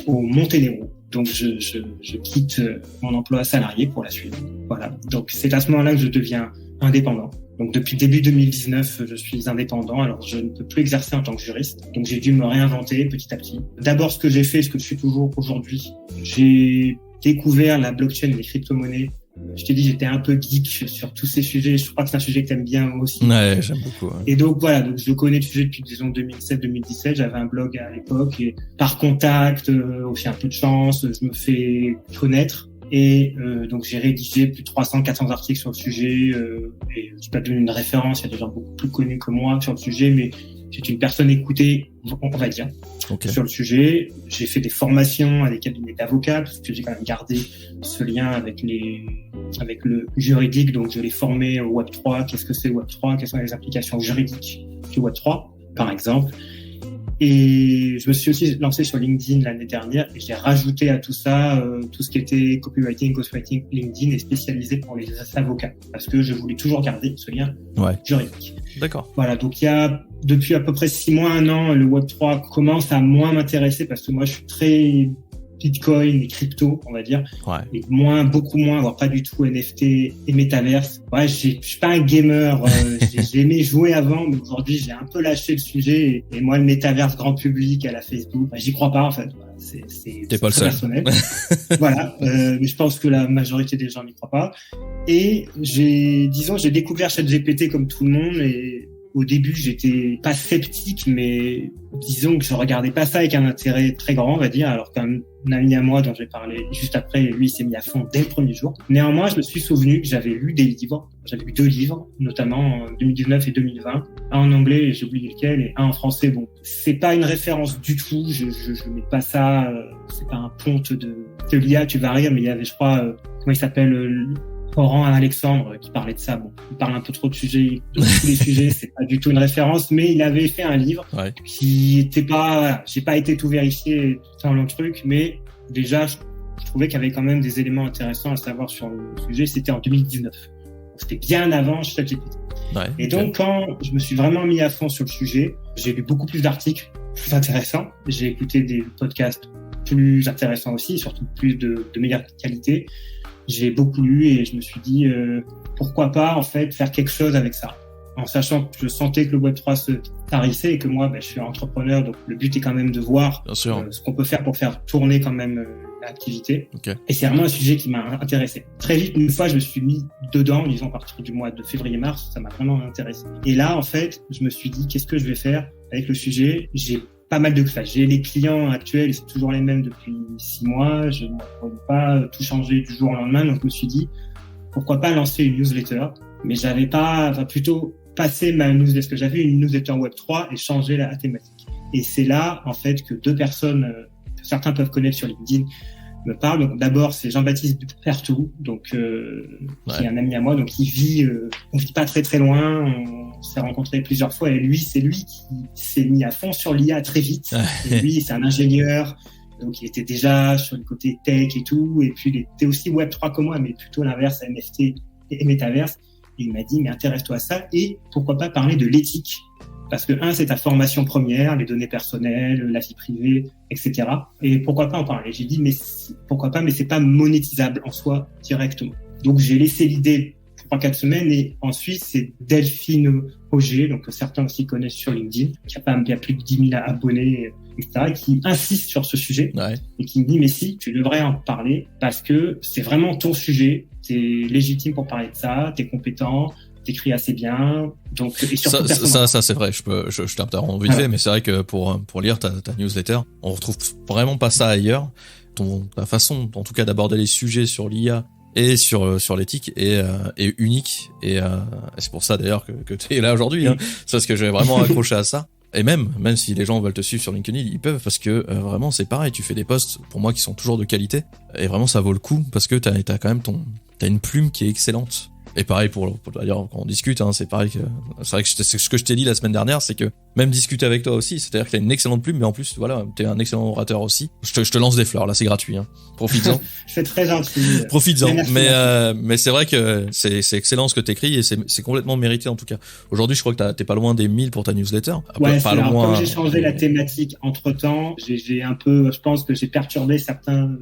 Speaker 2: au Monténégro. Donc, je quitte mon emploi salarié pour la suivre. Voilà. Donc, c'est à ce moment-là que je deviens indépendant. Donc, depuis début 2019, je suis indépendant. Alors, je ne peux plus exercer en tant que juriste. Donc, j'ai dû me réinventer petit à petit. D'abord, ce que j'ai fait, ce que je suis toujours aujourd'hui, j'ai découvert la blockchain et les crypto-monnaies. Je t'ai dit, j'étais un peu geek sur tous ces sujets. Je crois que c'est un sujet que t'aimes bien aussi.
Speaker 1: Ouais, j'aime beaucoup. Ouais.
Speaker 2: Et donc, voilà. Donc, je connais le sujet depuis, disons, 2007-2017. J'avais un blog à l'époque et par contact, aussi un peu de chance, je me fais connaître. Et donc, j'ai rédigé plus de 300-400 articles sur le sujet. Et je suis pas devenu une référence. Il y a des gens beaucoup plus connus que moi sur le sujet, mais c'est une personne écoutée, on va dire, sur le sujet. J'ai fait des formations à des cabinets d'avocats, parce que j'ai quand même gardé ce lien avec le juridique. Donc, je l'ai formé au Web3. Qu'est-ce que c'est Web3? Quelles sont les applications juridiques du Web3, par exemple? Et je me suis aussi lancé sur LinkedIn l'année dernière et j'ai rajouté à tout ça tout ce qui était copywriting, ghostwriting, LinkedIn et spécialisé pour les avocats parce que je voulais toujours garder ce lien juridique.
Speaker 1: D'accord.
Speaker 2: Voilà, donc il y a depuis à peu près 6 mois, 1 an, le Web3 commence à moins m'intéresser parce que moi je suis très Bitcoin et crypto, on va dire, et beaucoup moins, voire pas du tout NFT et métaverse. Ouais, je suis pas un gamer, j'ai aimé jouer avant, mais aujourd'hui j'ai un peu lâché le sujet. Et moi, le métaverse grand public à la Facebook, j'y crois pas en fait. Voilà,
Speaker 1: t'es pas le seul.
Speaker 2: Personnel. Voilà, mais je pense que la majorité des gens n'y croient pas. Et j'ai découvert ChatGPT comme tout le monde et au début, j'étais pas sceptique, mais disons que je regardais pas ça avec un intérêt très grand, on va dire, alors qu'un ami à moi dont j'ai parlé juste après, lui, il s'est mis à fond dès le premier jour. Néanmoins, je me suis souvenu que j'avais lu des livres. J'avais lu 2 livres, notamment en 2019 et 2020. Un en anglais, j'ai oublié lequel, et un en français. Bon, c'est pas une référence du tout. Je mets pas ça, c'est pas un ponte de l'IA, tu vas rire, mais il y avait, je crois, comment il s'appelle, Laurent Alexandre qui parlait de ça. Bon, il parle un peu trop de sujets, de tous les sujets, c'est pas du tout une référence, mais il avait fait un livre qui était pas, voilà, j'ai pas été tout vérifié dans le truc, mais déjà, je trouvais qu'il y avait quand même des éléments intéressants à savoir sur le sujet. C'était en 2019. C'était bien avant ChatGPT. Et donc, quand je me suis vraiment mis à fond sur le sujet, j'ai lu beaucoup plus d'articles plus intéressants. J'ai écouté des podcasts plus intéressants aussi, surtout plus de meilleure qualité. J'ai beaucoup lu et je me suis dit pourquoi pas en fait faire quelque chose avec ça, en sachant que je sentais que le Web3 se tarissait et que moi je suis entrepreneur, donc le but est quand même de voir ce qu'on peut faire pour faire tourner quand même l'activité. Et c'est vraiment un sujet qui m'a intéressé. Très vite, une fois je me suis mis dedans, disons à partir du mois de février-mars, ça m'a vraiment intéressé. Et là en fait je me suis dit qu'est-ce que je vais faire avec le sujet. J'ai pas mal de choses. J'ai les clients actuels, c'est toujours les mêmes depuis 6 mois. Je ne pourrais pas tout changer du jour au lendemain. Donc, je me suis dit, pourquoi pas lancer une newsletter? Mais j'avais pas, plutôt passer ma newsletter, parce que j'avais une newsletter Web3 et changer la thématique. Et c'est là, en fait, que 2 personnes, que certains peuvent connaître sur LinkedIn, me parlent. Donc, d'abord, c'est Jean-Baptiste Pertou, donc, qui est un ami à moi, donc, on vit pas très très loin. On s'est rencontrés plusieurs fois et c'est lui qui s'est mis à fond sur l'IA très vite. Et lui, c'est un ingénieur, donc il était déjà sur le côté tech et tout, et puis il était aussi Web3 comme moi, mais plutôt l'inverse, NFT et métaverse. Et il m'a dit, mais intéresse-toi à ça et pourquoi pas parler de l'éthique? Parce que c'est ta formation première, les données personnelles, la vie privée, etc. Et pourquoi pas en parler? J'ai dit, mais pourquoi pas, mais c'est pas monétisable en soi directement. Donc j'ai laissé l'idée 3-4 semaines et ensuite c'est Delphine Auger, donc certains aussi connaissent sur LinkedIn, qui a plus de 10 000 abonnés, etc., qui insiste sur ce sujet et qui me dit mais si, tu devrais en parler parce que c'est vraiment ton sujet, t'es légitime pour parler de ça, t'es compétent, t'écris assez bien, donc et surtout
Speaker 1: ça c'est vrai. Je t'interromps vite fait, mais c'est vrai que pour lire ta newsletter, on retrouve vraiment pas ça ailleurs. Ta façon, en tout cas, d'aborder les sujets sur l'IA et sur l'éthique est unique et c'est pour ça d'ailleurs que tu es là aujourd'hui. C'est parce que j'ai vraiment accroché à ça. Et même si les gens veulent te suivre sur LinkedIn, ils peuvent parce que vraiment c'est pareil, tu fais des posts pour moi qui sont toujours de qualité et vraiment ça vaut le coup parce que t'as quand même t'as une plume qui est excellente. Et pareil pour d'ailleurs quand on discute, hein, c'est pareil que c'est vrai que c'est ce que je t'ai dit la semaine dernière, c'est que même discuter avec toi aussi, c'est-à-dire que t'as une excellente plume, mais en plus voilà, t'es un excellent orateur aussi. Je te lance des fleurs là, c'est gratuit, hein. Profites-en.
Speaker 2: C'est très gentil.
Speaker 1: Profites-en. Mais c'est vrai que c'est excellent ce que t'écris et c'est complètement mérité en tout cas. Aujourd'hui, je crois que t'es pas loin des 1000 pour ta newsletter.
Speaker 2: Ouais,
Speaker 1: pas loin.
Speaker 2: Comme j'ai changé la thématique entre-temps, j'ai un peu, je pense que j'ai perturbé certains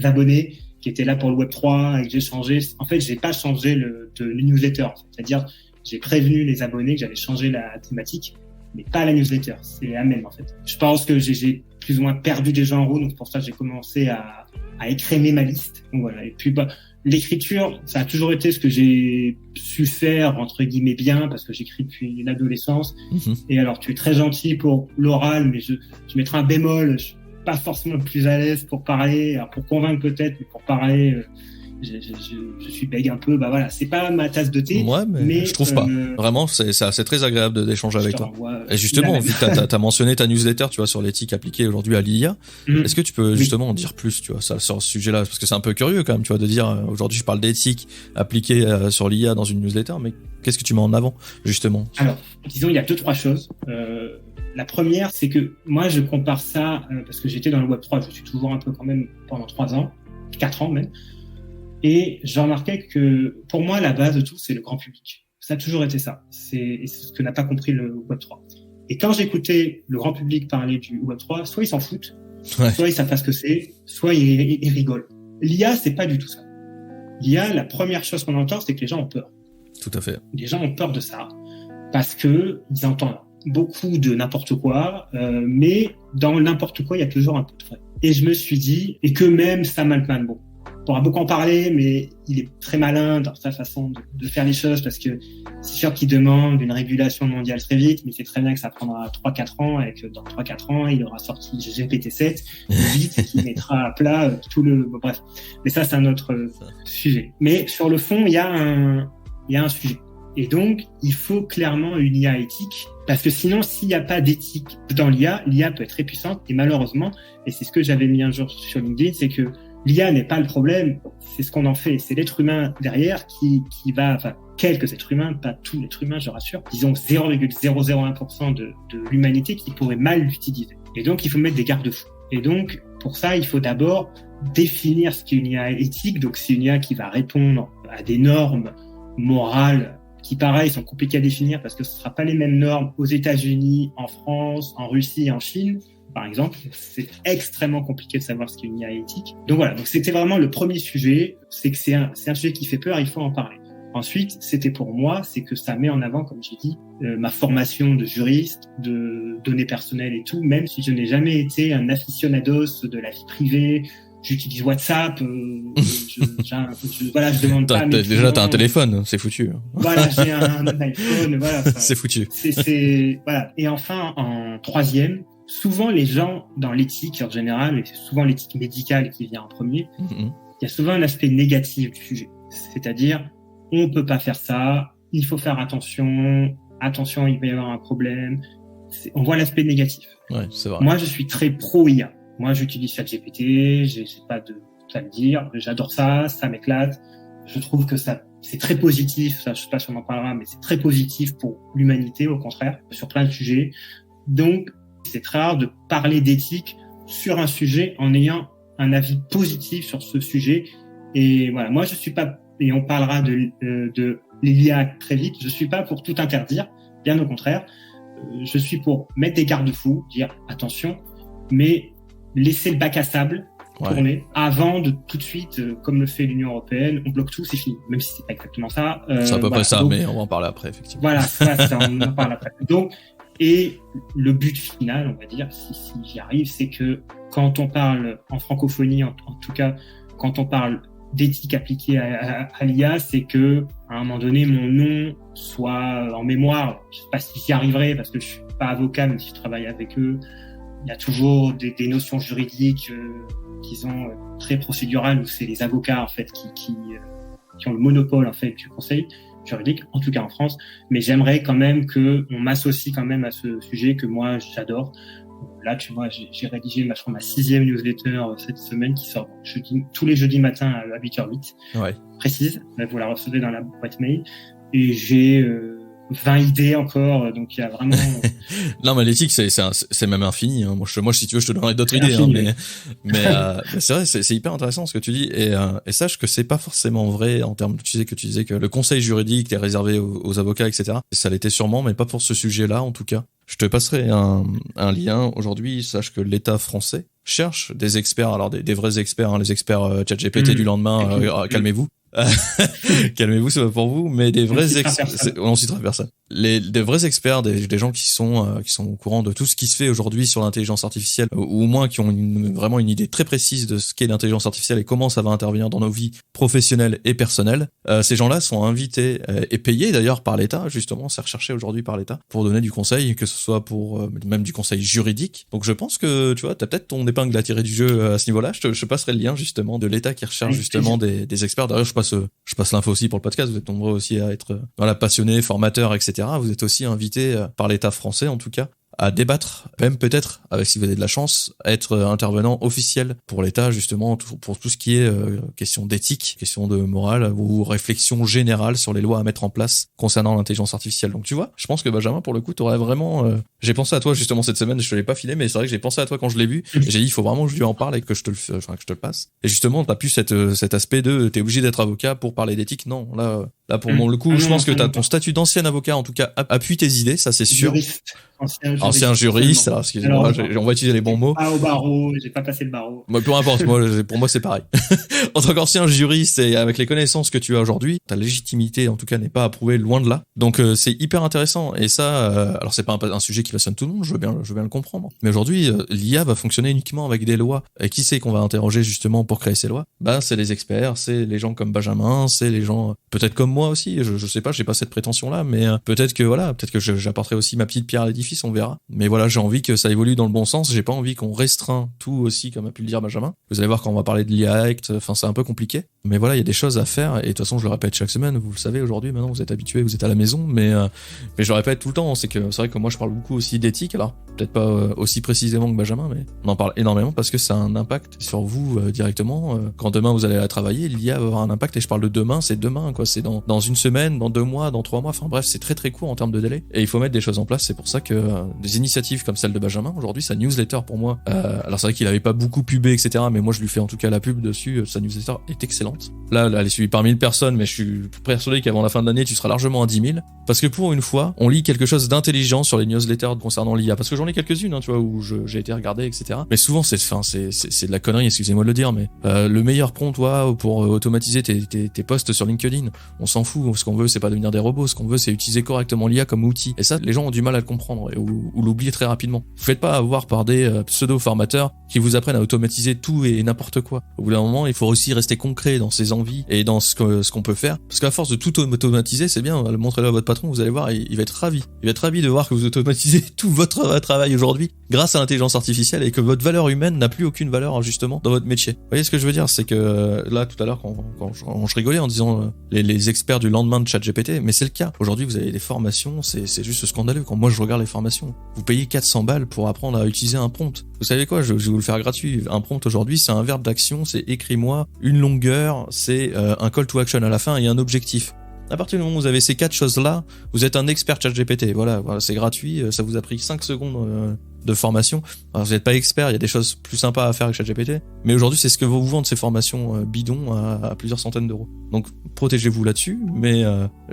Speaker 2: abonnés qui étaient là pour le Web3 et que j'ai changé. En fait, j'ai pas changé le newsletter. C'est-à-dire, j'ai prévenu les abonnés que j'avais changé la thématique, mais pas la newsletter. C'est la même, en fait. Je pense que j'ai plus ou moins perdu des gens en roue, donc c'est pour ça que j'ai commencé à écrémer ma liste. Donc voilà. Et puis, l'écriture, ça a toujours été ce que j'ai su faire, entre guillemets, bien, parce que j'écris depuis l'adolescence. Et alors, tu es très gentil pour l'oral, mais je mettrai un bémol. Je suis pas forcément le plus à l'aise pour parler, alors pour convaincre peut-être, mais pour parler, je suis bègue un peu. Bah voilà, c'est pas ma tasse de thé.
Speaker 1: Ouais, mais je trouve pas. Vraiment, c'est très agréable d'échanger avec toi. Et justement, vu que t'as mentionné ta newsletter, tu vois, sur l'éthique appliquée aujourd'hui à l'IA, est-ce que tu peux justement en dire plus, tu vois, ça, sur ce sujet-là, parce que c'est un peu curieux quand même, tu vois, de dire aujourd'hui je parle d'éthique appliquée sur l'IA dans une newsletter, mais qu'est-ce que tu mets en avant justement?
Speaker 2: Alors, disons, il y a 2-3 choses. La première, c'est que moi, je compare ça, parce que j'étais dans le Web3, je suis toujours un peu quand même pendant 3 ans, 4 ans même, et j'ai remarqué que pour moi, la base de tout, c'est le grand public. Ça a toujours été ça. C'est ce que n'a pas compris le Web3. Et quand j'écoutais le grand public parler du Web3, soit ils s'en foutent, soit ils savent pas ce que c'est, soit ils rigolent. L'IA, c'est pas du tout ça. L'IA, la première chose qu'on entend, c'est que les gens ont peur.
Speaker 1: Tout à fait.
Speaker 2: Les gens ont peur de ça parce que ils entendent beaucoup de n'importe quoi, mais dans n'importe quoi, il y a toujours un peu de vrai. Et je me suis dit, et que même Sam Altman, bon, on pourra beaucoup en parler, mais il est très malin dans sa façon de faire les choses parce que c'est sûr qu'il demande une régulation mondiale très vite, mais c'est très bien que ça prendra 3-4 ans et que dans 3-4 ans, il aura sorti GPT-7 vite qui mettra à plat tout le... Bon, bref, mais ça, c'est un autre sujet. Mais sur le fond, il y a un sujet. Et donc, il faut clairement une IA éthique, parce que sinon, s'il n'y a pas d'éthique dans l'IA, l'IA peut être très puissante, et malheureusement, et c'est ce que j'avais mis un jour sur LinkedIn, c'est que l'IA n'est pas le problème, c'est ce qu'on en fait, c'est l'être humain derrière qui va, enfin, quelques êtres humains, pas tout l'être humain, je rassure, disons 0,001% de l'humanité qui pourrait mal l'utiliser. Et donc, il faut mettre des garde-fous. Et donc, pour ça, il faut d'abord définir ce qu'est une IA éthique, donc c'est une IA qui va répondre à des normes morales qui, pareil, sont compliquées à définir parce que ce ne sera pas les mêmes normes aux États-Unis, en France, en Russie et en Chine, par exemple. C'est extrêmement compliqué de savoir ce qu'est une IA éthique. Donc voilà, donc c'était vraiment le premier sujet, c'est que c'est un sujet qui fait peur, il faut en parler. Ensuite, c'était pour moi, c'est que ça met en avant, comme j'ai dit, ma formation de juriste, de données personnelles et tout, même si je n'ai jamais été un aficionados de la vie privée. J'utilise WhatsApp, je demande pas.
Speaker 1: Déjà, t'as un téléphone, c'est foutu.
Speaker 2: Voilà, j'ai un iPhone, voilà.
Speaker 1: C'est foutu.
Speaker 2: Voilà. Et enfin, en troisième, souvent les gens dans l'éthique en général, et c'est souvent l'éthique médicale qui vient en premier, il y a souvent un aspect négatif du sujet. C'est-à-dire, on peut pas faire ça, il faut faire attention, il peut y avoir un problème. On voit l'aspect négatif.
Speaker 1: Ouais, c'est vrai.
Speaker 2: Moi, je suis très pro-IA. Moi, j'utilise ChatGPT, j'ai pas de à me dire, j'adore ça m'éclate. Je trouve que ça, c'est très positif, ça, je sais pas si on en parlera, mais c'est très positif pour l'humanité, au contraire, sur plein de sujets. Donc, c'est très rare de parler d'éthique sur un sujet en ayant un avis positif sur ce sujet. Et voilà, moi, je suis pas, et on parlera de l'IA très vite, je suis pas pour tout interdire, bien au contraire. Je suis pour mettre des garde-fous, dire attention, mais laisser le bac à sable tourner avant de tout de suite, comme le fait l'Union européenne, on bloque tout, c'est fini. Même si c'est pas exactement ça.
Speaker 1: C'est à peu près ça, donc, mais on va en parler après, effectivement.
Speaker 2: Voilà, ça, on en parle après. Donc, et le but final, on va dire, si j'y arrive, c'est que quand on parle en francophonie, en tout cas, quand on parle d'éthique appliquée à l'IA, c'est que à un moment donné, mon nom soit en mémoire. Je sais pas si j'y arriverai parce que je suis pas avocat, même si je travaille avec eux. Il y a toujours des notions juridiques qui sont très procédurales où c'est les avocats en fait qui ont le monopole en fait du conseil. juridique, en tout cas en France. Mais j'aimerais quand même que on m'associe quand même à ce sujet que moi j'adore. Là, tu vois, j'ai rédigé ma 6e newsletter cette semaine qui sort tous les jeudis matins à 8h08.
Speaker 1: Ouais.
Speaker 2: Précise. Vous la recevez dans la boîte mail. Et j'ai 20 idées encore, donc il y a vraiment...
Speaker 1: Non, mais l'éthique, c'est même infini, hein. Moi, si tu veux, je te donnerai d'autres idées, hein, mais c'est vrai, c'est hyper intéressant ce que tu dis, et sache que c'est pas forcément vrai en termes, tu disais que le conseil juridique est réservé aux avocats, etc. Ça l'était sûrement, mais pas pour ce sujet-là, en tout cas. Je te passerai un lien. Aujourd'hui, sache que l'État français cherche des experts, alors des vrais experts, hein, les experts ChatGPT du lendemain, calmez-vous. Calmez-vous, c'est pas pour vous, mais des vrais experts, on citera personne. Des vrais experts, des gens qui sont au courant de tout ce qui se fait aujourd'hui sur l'intelligence artificielle, ou au moins qui ont vraiment une idée très précise de ce qu'est l'intelligence artificielle et comment ça va intervenir dans nos vies professionnelles et personnelles. Ces gens-là sont invités et payés d'ailleurs par l'État, justement, c'est recherché aujourd'hui par l'État pour donner du conseil, que ce soit pour même du conseil juridique. Donc je pense que tu vois, t'as peut-être ton épingle à tirer du jeu à ce niveau-là. Je passerai le lien justement de l'État qui recherche justement des experts. D'ailleurs, je passe l'info aussi pour le podcast. Vous êtes nombreux aussi à être passionnés, formateurs, etc. Vous êtes aussi invités par l'État français, en tout cas, à débattre, même peut-être, avec si vous avez de la chance, être intervenant officiel pour l'État, justement, pour tout ce qui est question d'éthique, question de morale ou réflexion générale sur les lois à mettre en place concernant l'intelligence artificielle. Donc tu vois, je pense que Benjamin, pour le coup, t'aurais vraiment... J'ai pensé à toi justement cette semaine, je te l'ai pas filé, mais c'est vrai que j'ai pensé à toi quand je l'ai vu, et j'ai dit, il faut vraiment que je lui en parle et que je te le passe. Et justement, t'as pu cet aspect de, t'es obligé d'être avocat pour parler d'éthique. Non, là pour le coup, je pense que t'as ton statut d'ancien avocat, en tout cas, appuie tes idées, ça c'est sûr. Ancien juriste, alors excusez-moi, on va utiliser les bons mots.
Speaker 2: Pas au barreau, j'ai pas passé le barreau.
Speaker 1: Peu importe, pour moi c'est pareil. En tant qu'ancien juriste et avec les connaissances que tu as aujourd'hui, ta légitimité en tout cas n'est pas approuvée, loin de là. Donc c'est hyper intéressant, et ça, alors c'est pas un sujet qui passionne tout le monde, je veux bien le comprendre. Mais aujourd'hui, l'IA va fonctionner uniquement avec des lois. Et qui c'est qu'on va interroger justement pour créer ces lois? C'est les experts, c'est les gens comme Benjamin, c'est les gens peut-être comme moi aussi. Je sais pas, j'ai pas cette prétention là, mais peut-être que j'apporterai aussi ma petite pierre à l'édifice. On verra. Mais voilà, j'ai envie que ça évolue dans le bon sens. J'ai pas envie qu'on restreint tout aussi, comme a pu le dire Benjamin. Vous allez voir quand on va parler de l'IA Act, c'est un peu compliqué. Mais voilà, il y a des choses à faire. Et de toute façon, je le répète chaque semaine. Vous le savez aujourd'hui, maintenant, vous êtes habitués, vous êtes à la maison. Mais je le répète tout le temps. C'est vrai que moi, je parle beaucoup aussi d'éthique. Alors, peut-être pas aussi précisément que Benjamin, mais on en parle énormément parce que ça a un impact sur vous directement. Quand demain vous allez travailler, l'IA va avoir un impact. Et je parle de demain, c'est demain, quoi. C'est dans une semaine, dans 2 mois, dans 3 mois. Enfin bref, c'est très très court en termes de délai. Et il faut mettre des choses en place. C'est pour ça que des initiatives comme celle de Benjamin, aujourd'hui, sa newsletter pour moi, alors c'est vrai qu'il avait pas beaucoup pubé, etc., mais moi je lui fais en tout cas la pub dessus, sa newsletter est excellente. Là, elle est suivie par 1000 personnes, mais je suis persuadé qu'avant la fin de l'année, tu seras largement à 10 000, parce que pour une fois, on lit quelque chose d'intelligent sur les newsletters concernant l'IA, parce que j'en ai quelques-unes, hein, tu vois, où j'ai été regarder, etc., mais souvent c'est de la connerie, excusez-moi de le dire, mais le meilleur prompt, toi, pour automatiser tes posts sur LinkedIn, on s'en fout, ce qu'on veut, c'est pas devenir des robots, ce qu'on veut, c'est utiliser correctement l'IA comme outil, et ça, les gens ont du mal à le comprendre, ou l'oublier très rapidement. Vous faites pas avoir par des pseudo-formateurs qui vous apprennent à automatiser tout et n'importe quoi. Au bout d'un moment, il faut aussi rester concret dans ses envies et dans ce qu'on peut faire. Parce qu'à force de tout automatiser, c'est bien, montrez-le à votre patron, vous allez voir, il va être ravi. Il va être ravi de voir que vous automatisez tout votre travail aujourd'hui grâce à l'intelligence artificielle et que votre valeur humaine n'a plus aucune valeur, justement, dans votre métier. Vous voyez ce que je veux dire? C'est que là, tout à l'heure, quand je rigolais en disant les experts du lendemain de ChatGPT, mais c'est le cas. Aujourd'hui, vous avez des formations, c'est juste scandaleux. Quand moi je regarde les formations, vous payez 400 balles pour apprendre à utiliser un prompt. Vous savez quoi, je vais vous le faire gratuit. Un prompt aujourd'hui, c'est un verbe d'action, c'est écris-moi, une longueur, c'est un call to action à la fin et un objectif. À partir du moment où vous avez ces 4 choses-là, vous êtes un expert ChatGPT. Voilà, c'est gratuit, ça vous a pris 5 secondes de formation. Alors vous n'êtes pas expert, il y a des choses plus sympas à faire avec ChatGPT, mais aujourd'hui c'est ce que vous vendent ces formations bidons à plusieurs centaines d'euros. Donc protégez-vous là-dessus, mais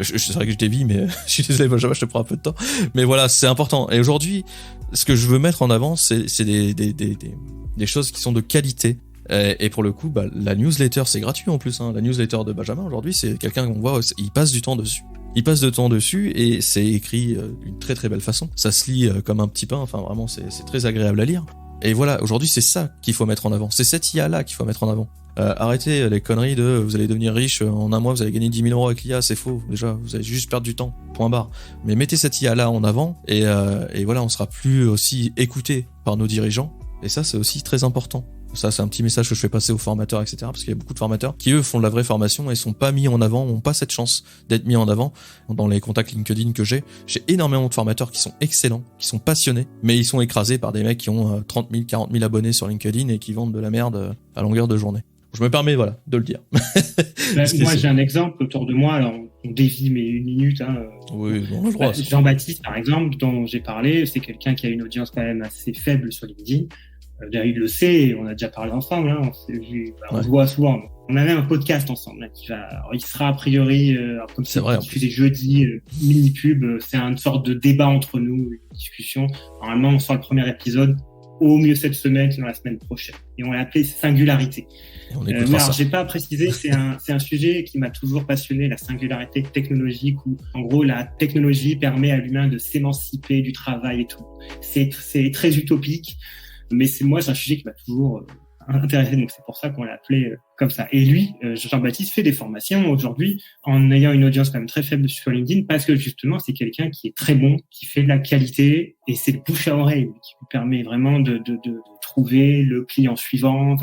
Speaker 1: c'est vrai que je dévie, mais je suis désolé, Benjamin, je te prends un peu de temps. Mais voilà, c'est important. Et aujourd'hui, ce que je veux mettre en avant, c'est des choses qui sont de qualité. Et pour le coup, la newsletter, c'est gratuit en plus, hein. La newsletter de Benjamin, aujourd'hui, c'est quelqu'un qu'on voit, il passe du temps dessus. Il passe de temps dessus et c'est écrit d'une très très belle façon. Ça se lit comme un petit pain, enfin vraiment, c'est très agréable à lire. Et voilà, aujourd'hui, c'est ça qu'il faut mettre en avant. C'est cette IA-là qu'il faut mettre en avant. Arrêtez les conneries de vous allez devenir riche en un mois, vous allez gagner 10 000 euros avec l'IA, c'est faux. Déjà, vous allez juste perdre du temps, point barre. Mais mettez cette IA-là en avant et voilà, on sera plus aussi écouté par nos dirigeants. Et ça, c'est aussi très important. Ça, c'est un petit message que je fais passer aux formateurs, etc. Parce qu'il y a beaucoup de formateurs qui, eux, font de la vraie formation et sont pas mis en avant, ont pas cette chance d'être mis en avant. Dans les contacts LinkedIn que j'ai énormément de formateurs qui sont excellents, qui sont passionnés, mais ils sont écrasés par des mecs qui ont 30 000, 40 000 abonnés sur LinkedIn et qui vendent de la merde à longueur de journée. Je me permets, de le dire.
Speaker 2: Moi, j'ai un exemple autour de moi. Alors, on dévie, mais une minute.
Speaker 1: Oui, on a le droit.
Speaker 2: Jean-Baptiste, par exemple, dont j'ai parlé, c'est quelqu'un qui a une audience quand même assez faible sur LinkedIn. D'ailleurs, il le sait, on a déjà parlé ensemble. On s'est vu, on se voit souvent. On a même un podcast ensemble. Il sera a priori, comme c'est vrai, tous les jeudis, mini pub. C'est une sorte de débat entre nous, une discussion. Normalement, on sort le premier épisode au mieux cette semaine, sinon la semaine prochaine. Et on l'a appelé Singularité. Alors, j'ai pas précisé, c'est un sujet qui m'a toujours passionné, la singularité technologique, où en gros la technologie permet à l'humain de s'émanciper du travail et tout. C'est très utopique, mais c'est un sujet qui m'a toujours intéressé, donc c'est pour ça qu'on l'a appelé comme ça. Et lui, Jean-Baptiste, fait des formations aujourd'hui en ayant une audience quand même très faible sur LinkedIn, parce que justement c'est quelqu'un qui est très bon, qui fait de la qualité, et c'est le bouche à oreille qui lui permet vraiment de trouver le client suivant,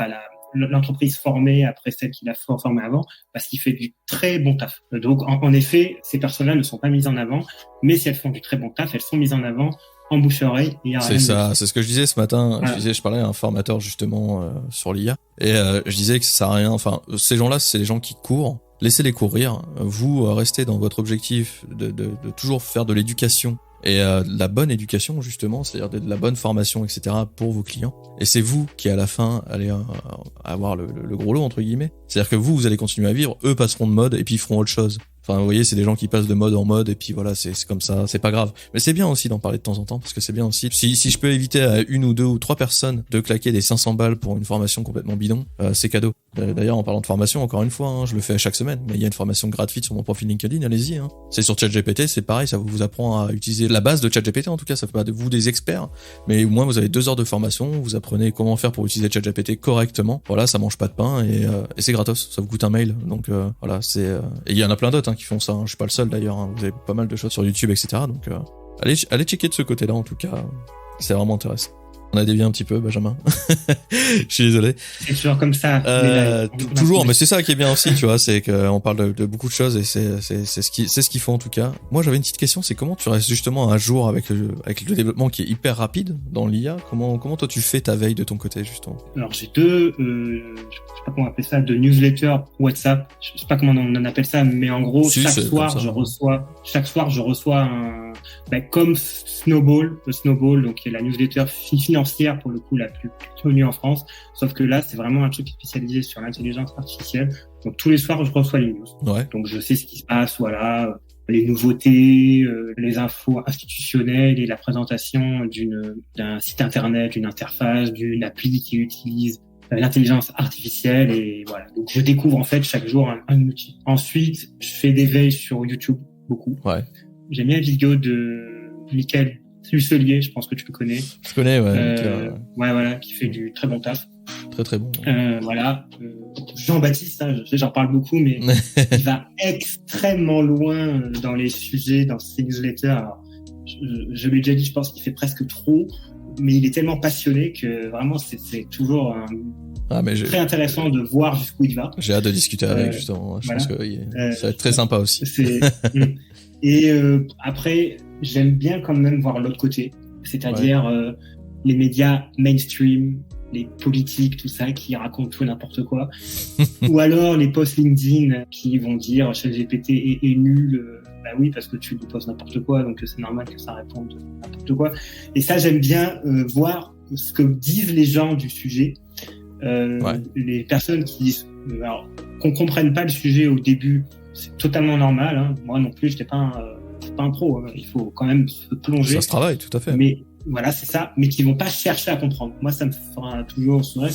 Speaker 2: l'entreprise formée après celle qu'il a formée avant, parce qu'il fait du très bon taf. Donc, en effet, ces personnes-là ne sont pas mises en avant, mais si elles font du très bon taf, elles sont mises en avant en bouche à oreille.
Speaker 1: C'est ça, c'est ce que je disais ce matin. Voilà. Je parlais à un formateur justement sur l'IA, et je disais que ça sert à rien. Enfin, ces gens-là, c'est les gens qui courent. Laissez-les courir. Vous restez dans votre objectif de toujours faire de l'éducation. Et la bonne éducation justement, c'est-à-dire de la bonne formation, etc. pour vos clients. Et c'est vous qui à la fin allez avoir le gros lot entre guillemets. C'est-à-dire que vous allez continuer à vivre, eux passeront de mode et puis ils feront autre chose. Enfin, vous voyez, c'est des gens qui passent de mode en mode et puis voilà, c'est comme ça, c'est pas grave. Mais c'est bien aussi d'en parler de temps en temps parce que c'est bien aussi. Si je peux éviter à 1 ou 2 ou 3 personnes de claquer des 500 balles pour une formation complètement bidon, c'est cadeau. D'ailleurs, en parlant de formation, encore une fois, je le fais chaque semaine, mais il y a une formation gratuite sur mon profil LinkedIn, allez-y. C'est sur ChatGPT, c'est pareil, ça vous apprend à utiliser la base de ChatGPT, en tout cas, ça fait pas de vous des experts, mais au moins vous avez 2 heures de formation, vous apprenez comment faire pour utiliser ChatGPT correctement. Voilà, ça mange pas de pain et c'est gratos, ça vous coûte un mail. Donc voilà, c'est et il y en a plein d'autres qui font ça. Je suis pas le seul d'ailleurs. Vous avez pas mal de choses sur YouTube, etc. Donc allez checker de ce côté-là en tout cas, c'est vraiment intéressant. On a dévié un petit peu, Benjamin. Je suis désolé.
Speaker 2: C'est toujours comme ça.
Speaker 1: Toujours, mais c'est ça qui est bien aussi, tu vois, c'est qu'on parle de beaucoup de choses et c'est ce qu'il faut en tout cas. Moi, j'avais une petite question, c'est comment tu restes justement à jour avec le développement qui est hyper rapide dans l'IA. Comment toi tu fais ta veille de ton côté justement?
Speaker 2: Alors j'ai je sais pas comment on appelle ça, de newsletter WhatsApp. Je sais pas comment on appelle ça, mais en gros chaque soir je reçois un comme Snowball, donc qui est la newsletter financière pour le coup la plus connue en France, sauf que là c'est vraiment un truc spécialisé sur l'intelligence artificielle. Donc tous les soirs je reçois les news. Ouais. Donc je sais ce qui se passe, voilà, les nouveautés, les infos institutionnelles et la présentation d'un site internet, d'une interface, d'une appli qui utilise l'intelligence artificielle, et voilà. Donc je découvre en fait chaque jour un outil. Ensuite, je fais des veilles sur YouTube, beaucoup. Ouais. J'ai mis une vidéo de Michael Lucelier, je pense que tu le connais.
Speaker 1: Je connais, ouais.
Speaker 2: Ouais, voilà, qui fait du très bon taf.
Speaker 1: Très très bon.
Speaker 2: Voilà. Jean-Baptiste, j'en parle beaucoup, mais il va extrêmement loin dans les sujets, dans ses newsletters. Alors, je l'ai déjà dit, je pense qu'il fait presque trop, mais il est tellement passionné que vraiment c'est toujours très intéressant de voir jusqu'où il va.
Speaker 1: J'ai hâte de discuter avec justement. Je pense que ça va être très sympa aussi.
Speaker 2: Et après, j'aime bien quand même voir l'autre côté, c'est-à-dire les médias mainstream, les politiques, tout ça, qui racontent tout et n'importe quoi. Ou alors les posts LinkedIn qui vont dire ChatGPT est nul. Bah oui, parce que tu lui poses n'importe quoi, donc c'est normal que ça réponde n'importe quoi. Et ça, j'aime bien voir ce que disent les gens du sujet. Les personnes qui disent qu'on comprenne pas le sujet au début, c'est totalement normal. Moi non plus, j'étais pas un pro. Il faut quand même se plonger.
Speaker 1: Ça se travaille, tout à fait.
Speaker 2: Mais voilà, c'est ça. Mais qui vont pas chercher à comprendre. Moi, ça me fera toujours sourire.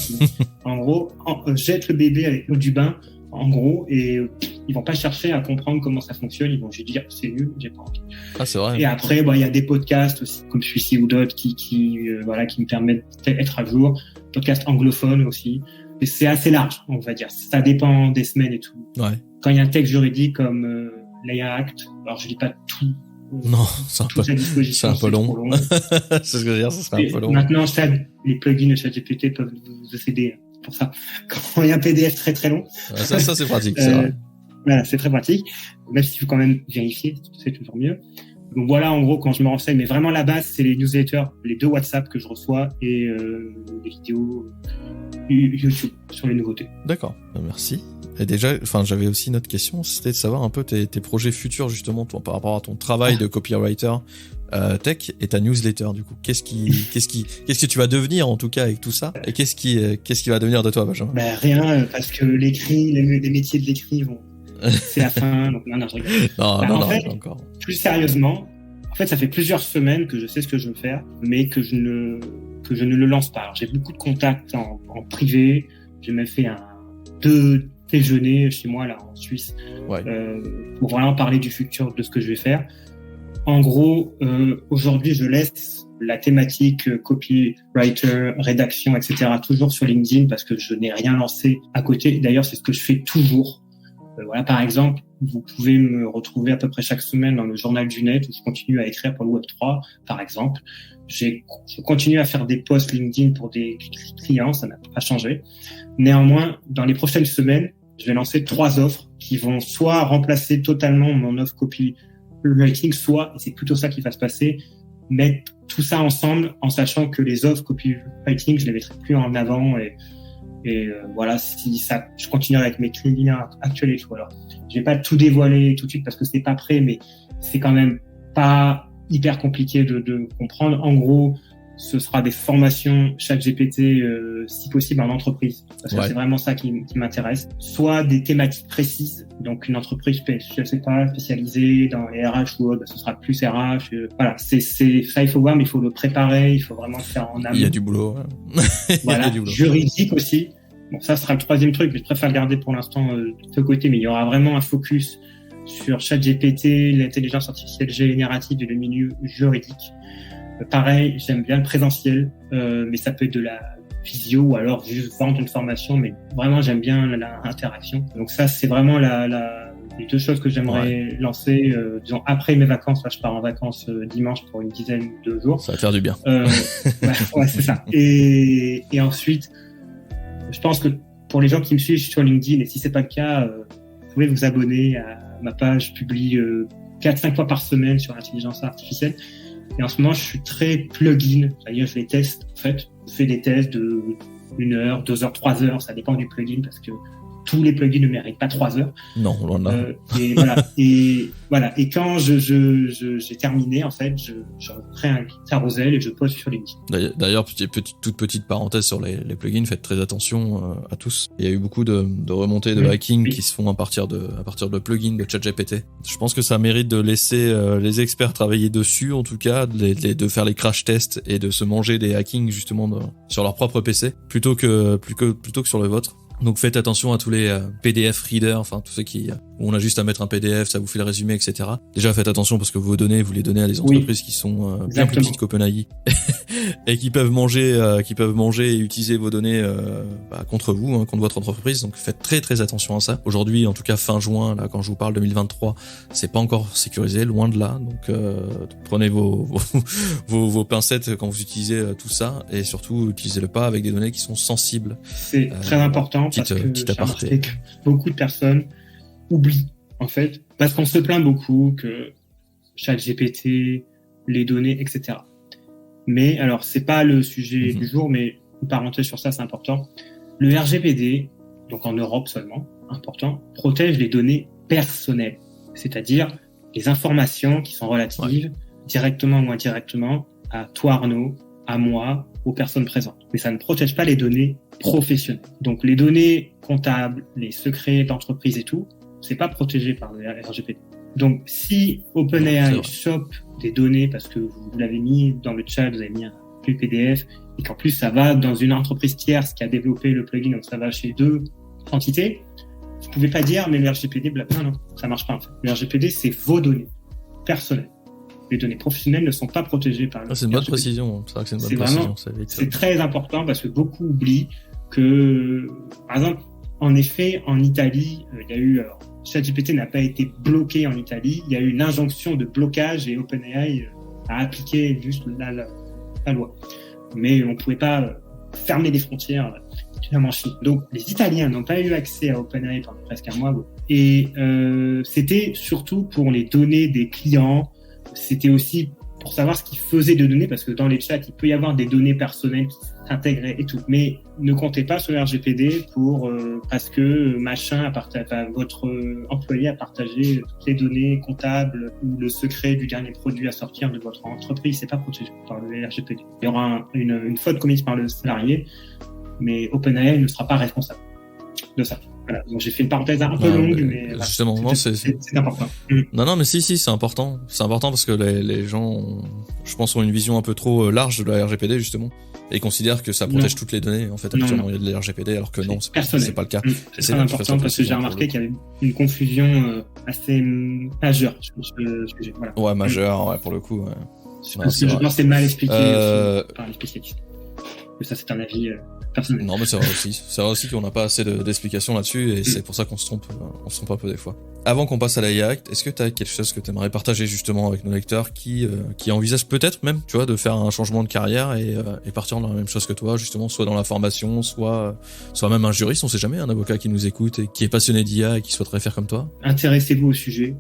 Speaker 2: En gros, jette le bébé avec l'eau du bain, en gros, et ils vont pas chercher à comprendre comment ça fonctionne. Ils vont juste dire c'est nul, j'ai pas envie.
Speaker 1: Ah, c'est vrai.
Speaker 2: Et après, il y a des podcasts aussi, comme celui-ci ou d'autres, qui me permettent d'être à jour. Podcasts anglophones aussi. Et c'est assez large, on va dire. Ça dépend des semaines et tout. Ouais. Quand il y a un texte juridique comme l'AIA Act, alors je lis pas tout
Speaker 1: Non, c'est
Speaker 2: toute la disposition.
Speaker 1: c'est un peu long.
Speaker 2: Trop long.
Speaker 1: C'est ce que je veux dire, ce serait un peu long.
Speaker 2: Maintenant, les plugins de ChatGPT peuvent vous aider pour ça. Quand il y a un PDF très très long.
Speaker 1: Ça c'est pratique, c'est vrai.
Speaker 2: Voilà, c'est très pratique. Même s'il faut quand même vérifier, c'est toujours mieux. Donc voilà, en gros, quand je me renseigne, mais vraiment la base, c'est les newsletters, les 2 WhatsApp que je reçois et les vidéos YouTube sur les nouveautés.
Speaker 1: D'accord, merci. Et déjà, j'avais aussi une autre question, c'était de savoir un peu tes projets futurs justement, toi, par rapport à ton travail de copywriter tech et ta newsletter. Du coup, qu'est-ce que tu vas devenir en tout cas avec tout ça, et qu'est-ce qui va devenir de toi, Benjamin?
Speaker 2: Ben rien, parce que l'écrit, les métiers de l'écrit c'est la fin. Donc non, je rigole.
Speaker 1: Non,
Speaker 2: fait,
Speaker 1: encore.
Speaker 2: Plus sérieusement, en fait, ça fait plusieurs semaines que je sais ce que je veux faire, mais que je ne le lance pas. Alors, j'ai beaucoup de contacts en privé. J'ai même fait 2 déjeuners chez moi là en Suisse pour vraiment parler du futur de ce que je vais faire. En gros, aujourd'hui, je laisse la thématique copywriter, rédaction, etc. toujours sur LinkedIn parce que je n'ai rien lancé à côté. D'ailleurs, c'est ce que je fais toujours. Voilà, par exemple, vous pouvez me retrouver à peu près chaque semaine dans le journal du net où je continue à écrire pour le Web3, par exemple. Je continue à faire des posts LinkedIn pour des clients, ça n'a pas changé. Néanmoins, dans les prochaines semaines, je vais lancer 3 offres qui vont soit remplacer totalement mon offre copywriting, soit, et c'est plutôt ça qui va se passer, mettre tout ça ensemble en sachant que les offres copywriting, je les mettrai plus en avant et voilà, si ça, je continuerai avec mes clients actuels et tout. Alors, je vais pas tout dévoiler tout de suite parce que c'est pas prêt, mais c'est quand même pas hyper compliqué de comprendre. En gros, ce sera des formations ChatGPT, si possible en entreprise, parce que c'est vraiment ça qui m'intéresse. Soit des thématiques précises, donc une entreprise, je sais pas, spécialisée dans les RH ou autre, ce sera plus RH. Voilà, c'est ça, il faut voir, mais il faut le préparer, il faut vraiment le faire en amont.
Speaker 1: Il y a du boulot.
Speaker 2: Voilà, juridique aussi. Bon, ça sera le 3e truc, mais je préfère le garder pour l'instant de ce côté, mais il y aura vraiment un focus sur ChatGPT, l'intelligence artificielle générative et le milieu juridique. Pareil, j'aime bien le présentiel, mais ça peut être de la visio ou alors juste vendre une formation, mais vraiment j'aime bien l'interaction. Donc ça, c'est vraiment les 2 choses que j'aimerais lancer, disons après mes vacances. Là, je pars en vacances dimanche pour une dizaine de jours.
Speaker 1: Ça va faire du bien.
Speaker 2: Ouais, c'est ça. Et ensuite, je pense que pour les gens qui me suivent sur LinkedIn, et si c'est pas le cas, vous pouvez vous abonner à ma page. Je publie 4-5 fois par semaine sur l'intelligence artificielle. Et en ce moment, je suis très plugin, c'est-à-dire je les teste. En fait, je fais des tests de 1 heure, 2 heures, 3 heures, ça dépend du plugin parce que tous les plugins ne méritent pas 3 heures.
Speaker 1: Non, loin de là.
Speaker 2: Et voilà. Et quand j'ai terminé, en fait, je crée un carousel et je poste sur LinkedIn.
Speaker 1: D'ailleurs, toute petite parenthèse sur les plugins, faites très attention à tous. Il y a eu beaucoup de remontées de hacking qui se font à partir de plugins de ChatGPT. Je pense que ça mérite de laisser les experts travailler dessus, en tout cas, de faire les crash tests et de se manger des hackings justement sur leur propre PC plutôt que sur le vôtre. Donc faites attention à tous les PDF readers, enfin tous ceux où on a juste à mettre un PDF, ça vous fait le résumé, etc. Déjà faites attention parce que vos données, vous les donnez à des entreprises qui sont bien plus petites qu'OpenAI et qui peuvent manger et utiliser vos données contre vous, contre votre entreprise. Donc faites très très attention à ça. Aujourd'hui, en tout cas fin juin, là quand je vous parle 2023, c'est pas encore sécurisé, loin de là. Donc prenez vos pincettes quand vous utilisez tout ça et surtout utilisez-le pas avec des données qui sont sensibles.
Speaker 2: C'est très important. Parce que j'ai remarqué que beaucoup de personnes oublient, en fait, parce qu'on se plaint beaucoup que ChatGPT, les données, etc. Mais alors, c'est pas le sujet du jour, mais une parenthèse sur ça, c'est important. Le RGPD, donc en Europe seulement, important, protège les données personnelles, c'est-à-dire les informations qui sont relatives directement ou indirectement à toi, Arnaud, à moi, aux personnes présentes. Mais ça ne protège pas les données professionnelles. Donc les données comptables, les secrets d'entreprise et tout, c'est pas protégé par le RGPD. Donc si OpenAI chope des données parce que vous l'avez mis dans le chat, vous avez mis un flux PDF et qu'en plus ça va dans une entreprise tierce qui a développé le plugin, donc ça va chez 2 entités, vous pouvez pas dire mais le RGPD, non, ça marche pas en fait. Le RGPD, c'est vos données personnelles. Les données professionnelles ne sont pas protégées par le
Speaker 1: c'est une bonne précision. C'est vrai que c'est une bonne précision.
Speaker 2: C'est très important parce que beaucoup oublient que, par exemple, en effet, en Italie, il y a eu ChatGPT n'a pas été bloqué en Italie. Il y a eu une injonction de blocage et OpenAI a appliqué juste la loi. Mais on ne pouvait pas fermer les frontières en Chine. Donc, les Italiens n'ont pas eu accès à OpenAI pendant presque un mois. Et c'était surtout pour les données des clients. C'était aussi pour savoir ce qu'ils faisaient de données, parce que dans les chats, il peut y avoir des données personnelles qui s'intégraient et tout. Mais ne comptez pas sur le RGPD parce que votre employé a partagé toutes les données comptables ou le secret du dernier produit à sortir de votre entreprise. C'est pas protégé par le RGPD. Il y aura une faute commise par le salarié, mais OpenAI ne sera pas responsable de ça. Voilà. Donc j'ai fait une parenthèse un peu longue, mais
Speaker 1: justement,
Speaker 2: c'est important.
Speaker 1: Non, mais si, c'est important. C'est important parce que les gens, je pense, ont une vision un peu trop large de la RGPD, justement, et considèrent que ça protège toutes les données. En fait, actuellement, il y a de la RGPD, alors que non, c'est pas le cas.
Speaker 2: C'est très important parce que j'ai remarqué qu'il y avait une confusion assez majeure sur ce sujet. Voilà.
Speaker 1: Ouais, majeure, ouais, pour le coup. Ouais.
Speaker 2: Je pense que c'est mal expliqué aussi par les spécialistes. Mais ça, c'est un avis personnel.
Speaker 1: Non, mais c'est vrai aussi. C'est vrai aussi qu'on n'a pas assez d'explications là-dessus, et c'est pour ça qu'on se trompe un peu des fois. Avant qu'on passe à la IA Act, est-ce que tu as quelque chose que tu aimerais partager justement avec nos lecteurs qui envisagent peut-être même, tu vois, de faire un changement de carrière et partir dans la même chose que toi, justement, soit dans la formation, soit même un juriste, on sait jamais, un avocat qui nous écoute et qui est passionné d'IA et qui souhaiterait faire comme toi?
Speaker 2: Intéressez-vous au sujet,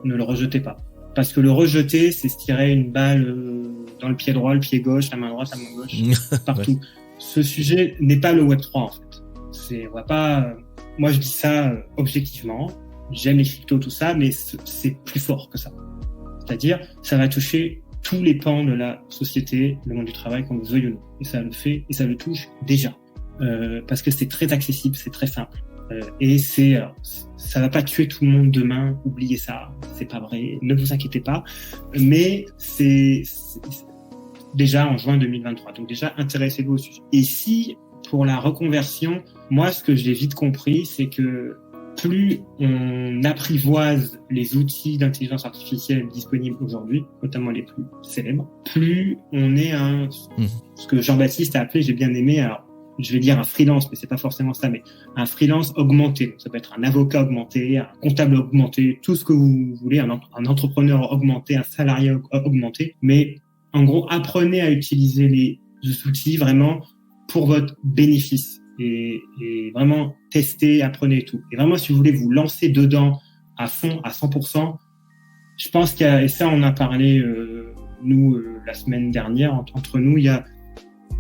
Speaker 2: ne le rejetez pas. Parce que le rejeter, c'est se tirer une balle dans le pied droit, le pied gauche, la main droite, la main gauche, partout. Ouais. Ce sujet n'est pas le Web3, en fait. Moi, je dis ça objectivement. J'aime les cryptos, tout ça, mais c'est plus fort que ça. C'est-à-dire, ça va toucher tous les pans de la société, le monde du travail, qu'on le veuille ou non. Et ça le fait, et ça le touche déjà. Parce que c'est très accessible, c'est très simple. Et ça va pas tuer tout le monde demain, oubliez ça, c'est pas vrai, ne vous inquiétez pas. Mais c'est déjà en juin 2023. Donc déjà, intéressez-vous au sujet. Et si, pour la reconversion, moi, ce que j'ai vite compris, c'est que plus on apprivoise les outils d'intelligence artificielle disponibles aujourd'hui, notamment les plus célèbres, plus on est ce que Jean-Baptiste a appelé, j'ai bien aimé, alors je vais dire un freelance, mais c'est pas forcément ça, mais un freelance augmenté. Donc, ça peut être un avocat augmenté, un comptable augmenté, tout ce que vous voulez, un entrepreneur augmenté, un salarié augmenté. Mais en gros, apprenez à utiliser les outils vraiment pour votre bénéfice et vraiment testez, apprenez et tout. Et vraiment, si vous voulez vous lancer dedans à fond, à 100%, je pense et ça, on a parlé, nous, la semaine dernière, entre nous, il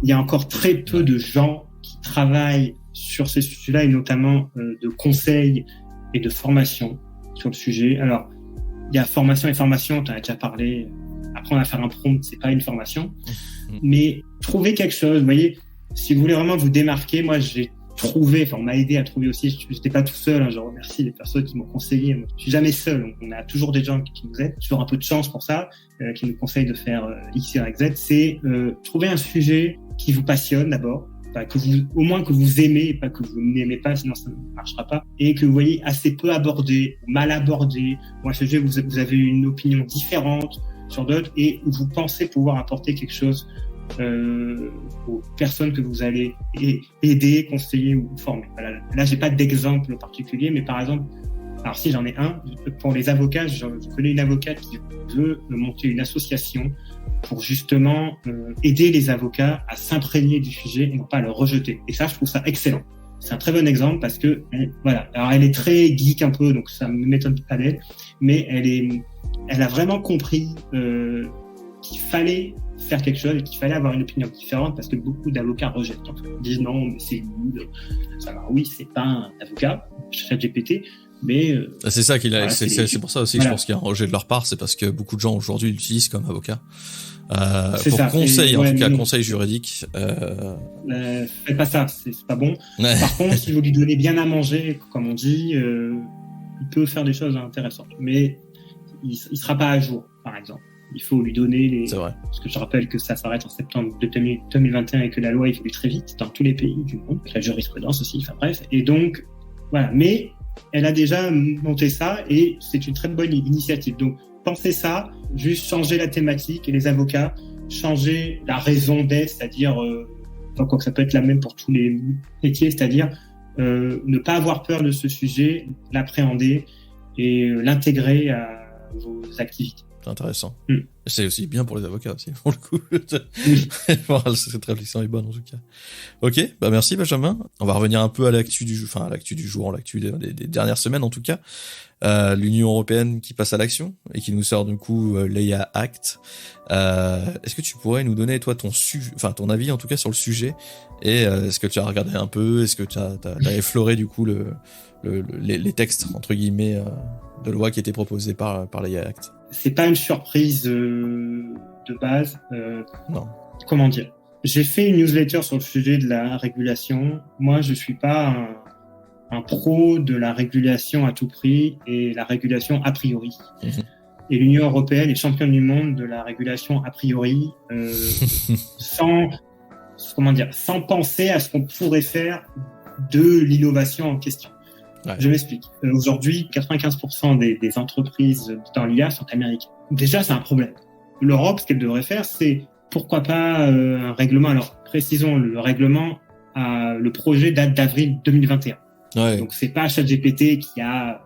Speaker 2: y a encore très peu de gens qui travaillent sur ces sujets-là et notamment de conseils et de formation sur le sujet. Alors, il y a formation et formation, tu en as déjà parlé. Apprendre à faire un prompt, c'est pas une formation. Mais trouver quelque chose, vous voyez, si vous voulez vraiment vous démarquer, moi, on m'a aidé à trouver aussi, je n'étais pas tout seul, hein, je remercie les personnes qui m'ont conseillé. Je suis jamais seul, donc on a toujours des gens qui nous aident, toujours un peu de chance pour ça, qui nous conseillent de faire X, Y, Z. C'est trouver un sujet qui vous passionne d'abord, au moins que vous aimez, et pas que vous n'aimez pas, sinon ça ne marchera pas, et que vous voyez assez peu abordé, mal abordé, ou un sujet où vous avez une opinion différente sur d'autres, et où vous pensez pouvoir apporter quelque chose aux personnes que vous allez aider, conseiller ou former. Voilà. Là, j'ai pas d'exemple particulier, mais par exemple, alors si j'en ai un, pour les avocats, je connais une avocate qui veut monter une association pour justement aider les avocats à s'imprégner du sujet et non pas à le rejeter. Et ça, je trouve ça excellent. C'est un très bon exemple parce que, voilà. Alors, elle est très geek un peu, donc ça me m'étonne pas d'elle, mais elle a vraiment compris qu'il fallait faire quelque chose et qu'il fallait avoir une opinion différente parce que beaucoup d'avocats rejettent. En fait. Ils disent non, mais c'est nul. Alors oui, c'est pas un avocat, ChatGPT, mais
Speaker 1: c'est ça c'est pour ça aussi que je pense qu'il y a un rejet de leur part, c'est parce que beaucoup de gens aujourd'hui l'utilisent comme avocat. Pour ça. Conseil, en tout cas, conseil juridique.
Speaker 2: Faites pas ça, c'est pas bon. Ouais. Par contre, si vous lui donnez bien à manger, comme on dit, il peut faire des choses intéressantes, mais il sera pas à jour, par exemple. Il faut lui donner
Speaker 1: C'est vrai.
Speaker 2: Parce que je rappelle que ça s'arrête en septembre 2021 et que la loi évolue très vite dans tous les pays du monde, la jurisprudence aussi, enfin bref. Et donc, voilà. Mais elle a déjà monté ça et c'est une très bonne initiative. Donc, pensez ça, juste changer la thématique et les avocats, changer la raison d'être, c'est-à-dire, quoi que ça peut être la même pour tous les métiers, c'est-à-dire ne pas avoir peur de ce sujet, l'appréhender et l'intégrer à vos activités.
Speaker 1: C'est intéressant.
Speaker 2: Mm.
Speaker 1: C'est aussi bien pour les avocats aussi, pour le coup.
Speaker 2: Oui.
Speaker 1: Voilà, cette réflexion est bonne en tout cas. Ok, bah merci Benjamin. On va revenir un peu à l'actu du jour, enfin à l'actu du jour, l'actu des dernières semaines en tout cas. L'Union européenne qui passe à l'action et qui nous sort du coup l'EIA Act. Est-ce que tu pourrais nous donner toi ton avis en tout cas sur le sujet et est-ce que tu as regardé un peu, est-ce que tu as effleuré du coup les textes entre guillemets de loi qui étaient proposés par l'EIA Act?
Speaker 2: C'est pas une surprise de base.
Speaker 1: Non.
Speaker 2: Comment dire? J'ai fait une newsletter sur le sujet de la régulation. Moi, je suis pas un pro de la régulation à tout prix et la régulation a priori. Mmh. Et l'Union européenne est championne du monde de la régulation a priori, sans penser à ce qu'on pourrait faire de l'innovation en question. Ouais. Je m'explique. Aujourd'hui, 95% des entreprises dans l'IA sont américaines. Déjà, c'est un problème. L'Europe, ce qu'elle devrait faire, c'est pourquoi pas un règlement. Alors, précisons, le règlement, le projet date d'avril 2021. Ouais. Donc, c'est pas ChatGPT qui a...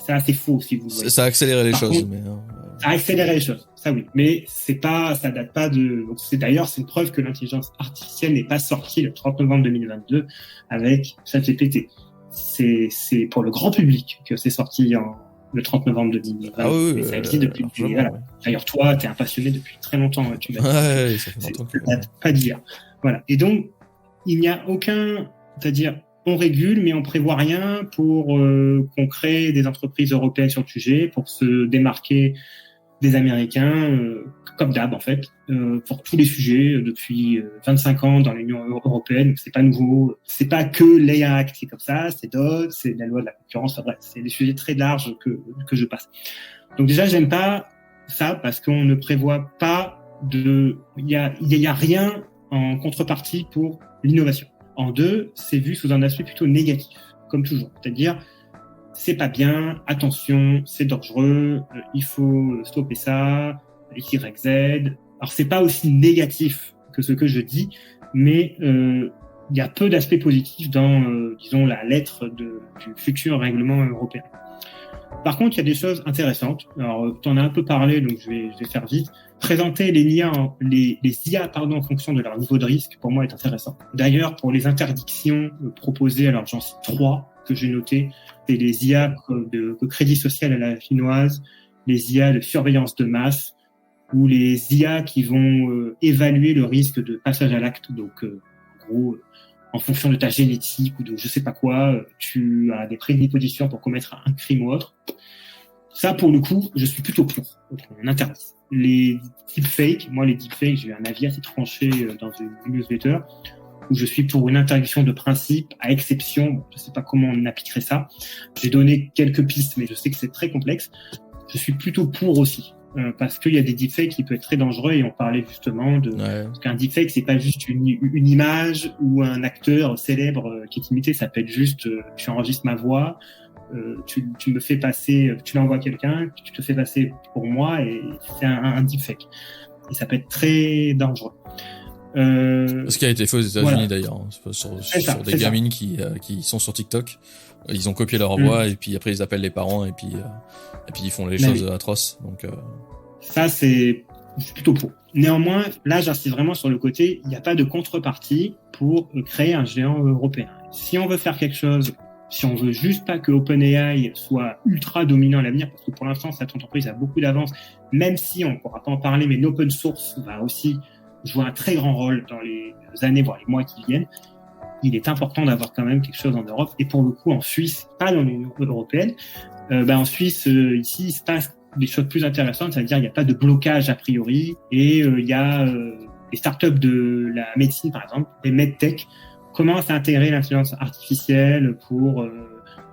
Speaker 2: Ça, c'est faux, si vous voulez.
Speaker 1: Ça a accéléré les choses.
Speaker 2: Contre, ça a accéléré les choses, ça oui. Mais ça date pas de... Donc, c'est une preuve que l'intelligence artificielle n'est pas sortie le 30 novembre 2022 avec ChatGPT. C'est pour le grand public que c'est sorti le 30 novembre 2020. Ah oui, mais ça existe depuis. Voilà. Ouais. D'ailleurs, toi, t'es un passionné depuis très longtemps. Tu m'as dit.
Speaker 1: Ouais, ça fait longtemps que.
Speaker 2: Pas d'hier. Voilà. Et donc, il n'y a aucun, c'est-à-dire, on régule, mais on prévoit rien pour qu'on crée des entreprises européennes sur le sujet, pour se démarquer des Américains, comme d'hab en fait, pour tous les sujets depuis 25 ans dans l'Union européenne. C'est pas nouveau. C'est pas que l'EIA Act qui est comme ça, c'est d'autres, c'est la loi de la concurrence. Enfin, bref, c'est des sujets très larges que je passe. Donc déjà, j'aime pas ça parce qu'on ne prévoit pas il y a rien en contrepartie pour l'innovation. En deux, c'est vu sous un aspect plutôt négatif, comme toujours. C'est-à-dire, c'est pas bien, attention, c'est dangereux, il faut stopper ça, XYZ. Alors, c'est pas aussi négatif que ce que je dis, mais il y a peu d'aspects positifs dans, disons, la lettre du futur règlement européen. Par contre, il y a des choses intéressantes. Alors, tu en as un peu parlé, donc je vais faire vite. Présenter les IA en fonction de leur niveau de risque, pour moi, est intéressant. D'ailleurs, pour les interdictions proposées, alors j'en cite 3 que j'ai notées. C'est les IA de crédit social à la chinoise, les IA de surveillance de masse, ou les IA qui vont évaluer le risque de passage à l'acte. Donc, en gros, en fonction de ta génétique ou de je sais pas quoi, tu as des prédispositions pour commettre un crime ou autre. Ça, pour le coup, je suis plutôt pour qu'on interdise. Les deepfakes, j'ai eu un avis assez tranché dans une newsletter où je suis pour une interdiction de principe à exception, je sais pas comment on appliquerait ça. J'ai donné quelques pistes, mais je sais que c'est très complexe. Je suis plutôt pour aussi. Parce qu'il y a des deepfakes qui peuvent être très dangereux et on parlait justement parce qu'un deepfake c'est pas juste une image ou un acteur célèbre qui est imité, ça peut être juste tu enregistres ma voix, tu me fais passer, tu l'envoies à quelqu'un, tu te fais passer pour moi et c'est un deepfake et ça peut être très dangereux.
Speaker 1: Ce qui a été fait aux États-Unis d'ailleurs, sur des gamines qui sont sur TikTok. Ils ont copié leur voix et puis après ils appellent les parents et puis ils font les choses atroces. Donc
Speaker 2: ça je suis plutôt pour. Néanmoins, là j'insiste vraiment sur le côté, il n'y a pas de contrepartie pour créer un géant européen. Si on veut faire quelque chose, si on veut juste pas que OpenAI soit ultra dominant à l'avenir, parce que pour l'instant cette entreprise a beaucoup d'avance, même si on pourra pas en parler, mais l'open source va aussi jouer un très grand rôle dans les années voire les mois qui viennent. Il est important d'avoir quand même quelque chose en Europe. Et pour le coup, en Suisse, pas dans l'Union européenne, en Suisse, ici, il se passe des choses plus intéressantes, c'est-à-dire il n'y a pas de blocage a priori et il y a des startups de la médecine, par exemple, des medtech, commencent à intégrer l'intelligence artificielle pour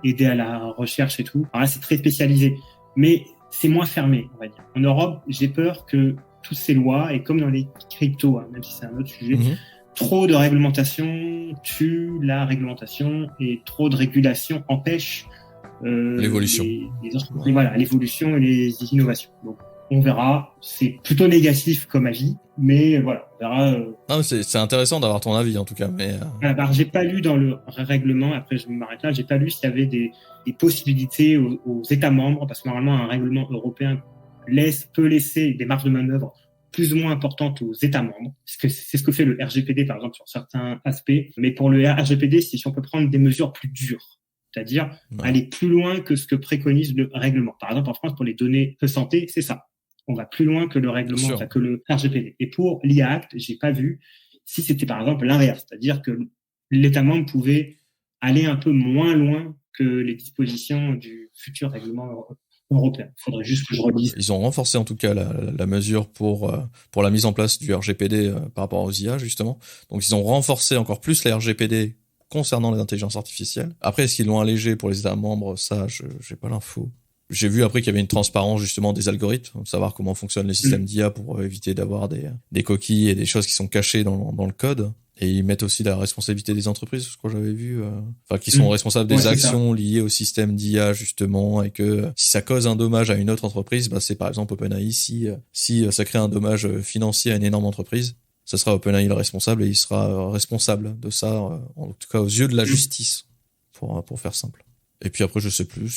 Speaker 2: aider à la recherche et tout. Alors là, c'est très spécialisé, mais c'est moins fermé, on va dire. En Europe, j'ai peur que toutes ces lois, et comme dans les cryptos, même si c'est un autre sujet, trop de réglementation tue la réglementation et trop de régulation empêche
Speaker 1: l'évolution.
Speaker 2: L'évolution et les innovations. Donc, on verra. C'est plutôt négatif comme avis, mais voilà, on verra.
Speaker 1: Non, c'est intéressant d'avoir ton avis en tout cas. Mais
Speaker 2: j'ai pas lu dans le règlement. Après, je m'arrête là. J'ai pas lu s'il y avait des possibilités aux États membres, parce que normalement un règlement européen peut laisser des marges de manœuvre plus ou moins importantes aux États membres. C'est ce que fait le RGPD, par exemple, sur certains aspects. Mais pour le RGPD, c'est si on peut prendre des mesures plus dures, c'est-à-dire aller plus loin que ce que préconise le règlement. Par exemple, en France, pour les données de santé, c'est ça. On va plus loin que le règlement, que le RGPD. Et pour l'IA Act, j'ai pas vu si c'était par exemple l'inverse, c'est-à-dire que l'État membre pouvait aller un peu moins loin que les dispositions du futur règlement européen. Il faudrait juste que je relise.
Speaker 1: Ils ont renforcé en tout cas la mesure pour la mise en place du RGPD par rapport aux IA justement. Donc ils ont renforcé encore plus les RGPD concernant les intelligences artificielles. Après, est-ce qu'ils l'ont allégé pour les États membres? Ça, j'ai pas l'info. J'ai vu après qu'il y avait une transparence justement des algorithmes, savoir comment fonctionnent les systèmes d'IA pour éviter d'avoir des coquilles et des choses qui sont cachées dans le code. Et ils mettent aussi la responsabilité des entreprises, je crois que j'avais vu, qui sont responsables des actions liées au système d'IA justement, et que si ça cause un dommage à une autre entreprise, c'est par exemple OpenAI, si ça crée un dommage financier à une énorme entreprise, ça sera OpenAI le responsable et il sera responsable de ça, en tout cas aux yeux de la justice, pour faire simple. Et puis après, je sais plus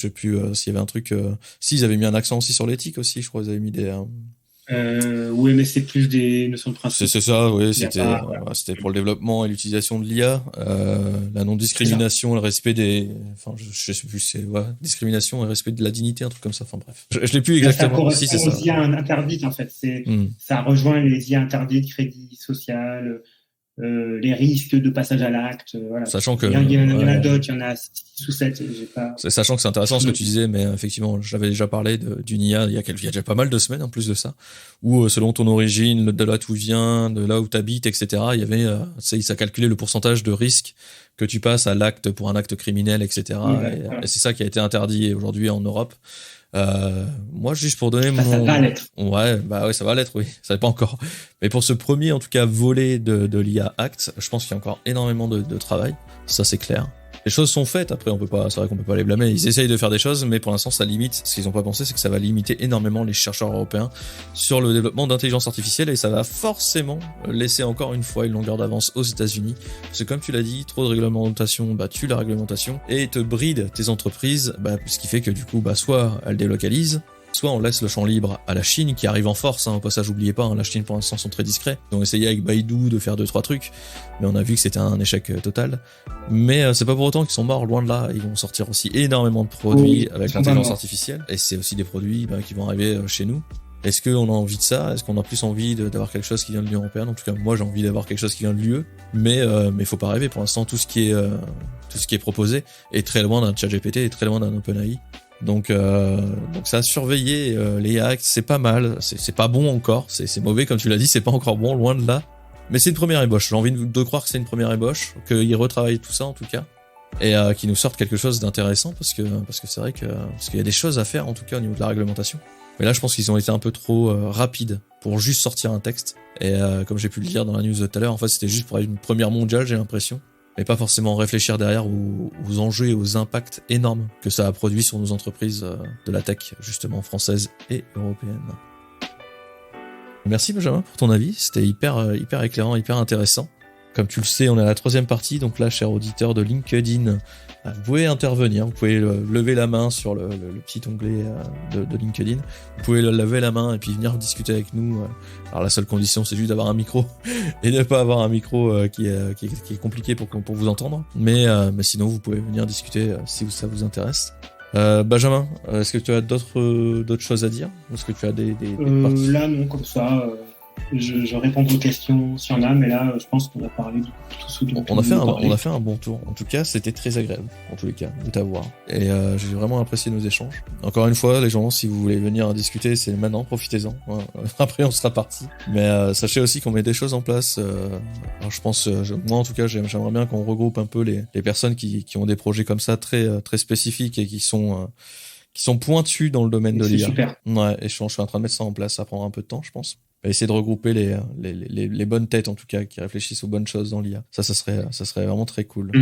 Speaker 1: s'il y avait un truc, s'ils avaient mis un accent aussi sur l'éthique aussi, je crois qu'ils avaient mis des...
Speaker 2: Oui, mais c'est plus des notions de principe.
Speaker 1: C'est ça, oui, c'était pour le développement et l'utilisation de l'IA, la non-discrimination, le respect je sais plus, discrimination et respect de la dignité, un truc comme ça, bref. Je l'ai plus exactement.
Speaker 2: Ça correspond aux IA interdites, en fait. Ça rejoint les IA interdites, crédit social, les risques de passage à l'acte, voilà.
Speaker 1: Sachant que
Speaker 2: il y en a d'autres, il y en a 6 ou 7,
Speaker 1: Sachant que c'est intéressant ce que tu disais, mais effectivement, j'avais déjà parlé d'une IA il y a déjà pas mal de semaines en plus de ça, où selon ton origine, de là où tu viens, de là où tu habites, etc., il y avait, ça calculait le pourcentage de risque que tu passes à l'acte pour un acte criminel, etc. Et c'est ça qui a été interdit aujourd'hui en Europe. Moi, juste pour donner
Speaker 2: ça va l'être.
Speaker 1: Ouais, ça va l'être, oui. Ça n'est pas encore. Mais pour ce premier, en tout cas, volet de l'IA Act, je pense qu'il y a encore énormément de travail. Ça, c'est clair. Les choses sont faites. Après, c'est vrai qu'on peut pas les blâmer. Ils essayent de faire des choses, mais pour l'instant, ça limite. Ce qu'ils ont pas pensé, c'est que ça va limiter énormément les chercheurs européens sur le développement d'intelligence artificielle et ça va forcément laisser encore une fois une longueur d'avance aux États-Unis. Parce que comme tu l'as dit, trop de réglementation, tue la réglementation et te bride tes entreprises, ce qui fait que du coup, soit elles délocalisent, soit on laisse le champ libre à la Chine qui arrive en force, au passage, oubliez pas, la Chine pour l'instant sont très discrets. Ils ont essayé avec Baidu de faire 2-3 trucs, mais on a vu que c'était un échec total. Mais c'est pas pour autant qu'ils sont morts, loin de là, ils vont sortir aussi énormément de produits avec l'intelligence artificielle, et c'est aussi des produits qui vont arriver chez nous. Est-ce qu'on a envie de ça? Est-ce qu'on a plus envie d'avoir quelque chose qui vient de l'Union européenne? En tout cas, moi j'ai envie d'avoir quelque chose qui vient de l'UE, mais faut pas rêver, pour l'instant tout ce qui est proposé est très loin d'un ChatGPT, est très loin d'un OpenAI. Donc ça, surveiller les actes, c'est pas mal, c'est pas bon encore, c'est mauvais comme tu l'as dit, c'est pas encore bon, loin de là, mais c'est une première ébauche. J'ai envie de croire que c'est une première ébauche, qu'ils retravaillent tout ça en tout cas, et qu'ils nous sortent quelque chose d'intéressant parce que c'est vrai parce qu'il y a des choses à faire en tout cas au niveau de la réglementation. Mais là, je pense qu'ils ont été un peu trop rapides pour juste sortir un texte. Et comme j'ai pu le lire dans la news de tout à l'heure, en fait, c'était juste pour une première mondiale, j'ai l'impression. Mais pas forcément réfléchir derrière aux enjeux et aux impacts énormes que ça a produit sur nos entreprises de la tech, justement françaises et européennes. Merci Benjamin pour ton avis, c'était hyper éclairant, hyper intéressant. Comme tu le sais, on est à la 3e partie, donc là, cher auditeur de LinkedIn, vous pouvez intervenir, vous pouvez lever la main sur le petit onglet de LinkedIn, vous pouvez lever la main et puis venir discuter avec nous. Alors la seule condition, c'est juste d'avoir un micro et de ne pas avoir un micro qui est compliqué pour vous entendre, mais sinon, vous pouvez venir discuter si ça vous intéresse. Benjamin, est-ce que tu as d'autres choses à dire? Est-ce que tu as des
Speaker 2: là, non, comme ça... Je réponds aux questions s'il y en a, mais là, je pense qu'on a parlé de tout ce dont
Speaker 1: on a fait un bon tour. En tout cas, c'était très agréable, en tous les cas, de t'avoir. Et j'ai vraiment apprécié nos échanges. Encore une fois, les gens, si vous voulez venir discuter, c'est maintenant, profitez-en. Après, on sera parti. Mais sachez aussi qu'on met des choses en place. Alors, je pense, moi en tout cas, j'aimerais bien qu'on regroupe un peu les personnes qui ont des projets comme ça très très spécifiques et qui sont pointus dans le domaine de l'IA.
Speaker 2: Super.
Speaker 1: Ouais, et je suis en train de mettre ça en place. Ça prendra un peu de temps, je pense. Essayer de regrouper les bonnes têtes, en tout cas, qui réfléchissent aux bonnes choses dans l'IA. Ça serait vraiment très cool.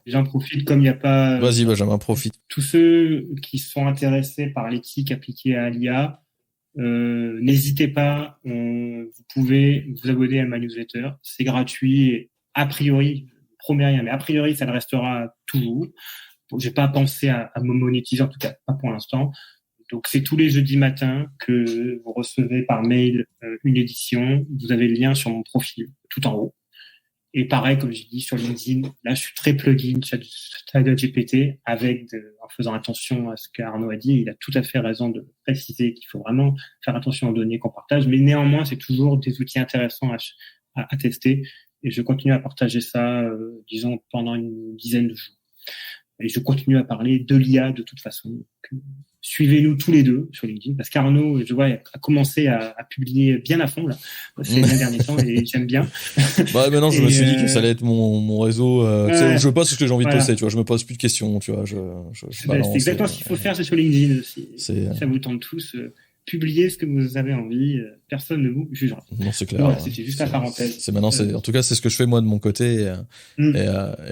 Speaker 2: J'en profite, comme il n'y a pas...
Speaker 1: Vas-y, Benjamin, profite.
Speaker 2: Tous ceux qui sont intéressés par l'éthique appliquée à l'IA, n'hésitez pas, vous pouvez vous abonner à ma newsletter. C'est gratuit. Et a priori, je ne promets rien, mais a priori, ça le restera toujours. j'ai pas pensé à me monétiser, en tout cas pas pour l'instant. Donc c'est tous les jeudis matins que vous recevez par mail une édition. Vous avez le lien sur mon profil tout en haut. Et pareil, comme j'ai dit sur LinkedIn, là je suis très plugin ChatGPT en faisant attention à ce qu'Arnaud a dit. Il a tout à fait raison de préciser qu'il faut vraiment faire attention aux données qu'on partage. Mais néanmoins, c'est toujours des outils intéressants à tester. Et je continue à partager ça, disons, pendant une dizaine de jours. Et je continue à parler de l'IA de toute façon. Donc, suivez-nous tous les deux sur LinkedIn, parce qu'Arnaud, je vois, a commencé à publier bien à fond là ces derniers temps, et j'aime bien.
Speaker 1: Bah maintenant, je me suis dit que ça allait être mon réseau. Tu sais, où je poste ce que j'ai envie de poster. Tu vois, je me pose plus de questions. Tu vois, je balance.
Speaker 2: C'est exactement ce qu'il faut faire, c'est sur LinkedIn aussi. Ça vous tente tous. Publiez ce que vous avez envie, personne ne vous jugera.
Speaker 1: Non, c'est clair.
Speaker 2: Voilà, c'était juste la parenthèse.
Speaker 1: C'est maintenant, en tout cas, c'est ce que je fais moi de mon côté. Et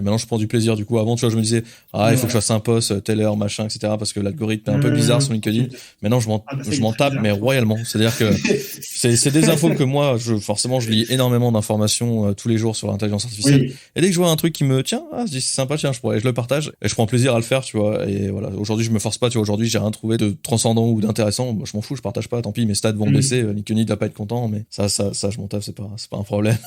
Speaker 1: maintenant, je prends du plaisir. Du coup, avant, tu vois, je me disais, il faut que je fasse un post, telle heure, machin, etc. Parce que l'algorithme est un peu bizarre sur LinkedIn. Maintenant, je m'en tape, mais royalement. C'est-à-dire que c'est des infos que moi, forcément, je lis énormément d'informations tous les jours sur l'intelligence artificielle. Oui. Et dès que je vois un truc qui me tient, je dis c'est sympa, tiens, je le partage. Et je prends plaisir à le faire, tu vois. Et voilà. Aujourd'hui, je me force pas, tu vois. Aujourd'hui, j'ai rien trouvé de transcendant ou d'intéressant. Moi, je m'en fous, je partage pas. Tant pis, mes stats vont baisser. LinkedIn va pas être content, mais ça, je m'en tape, c'est pas un problème.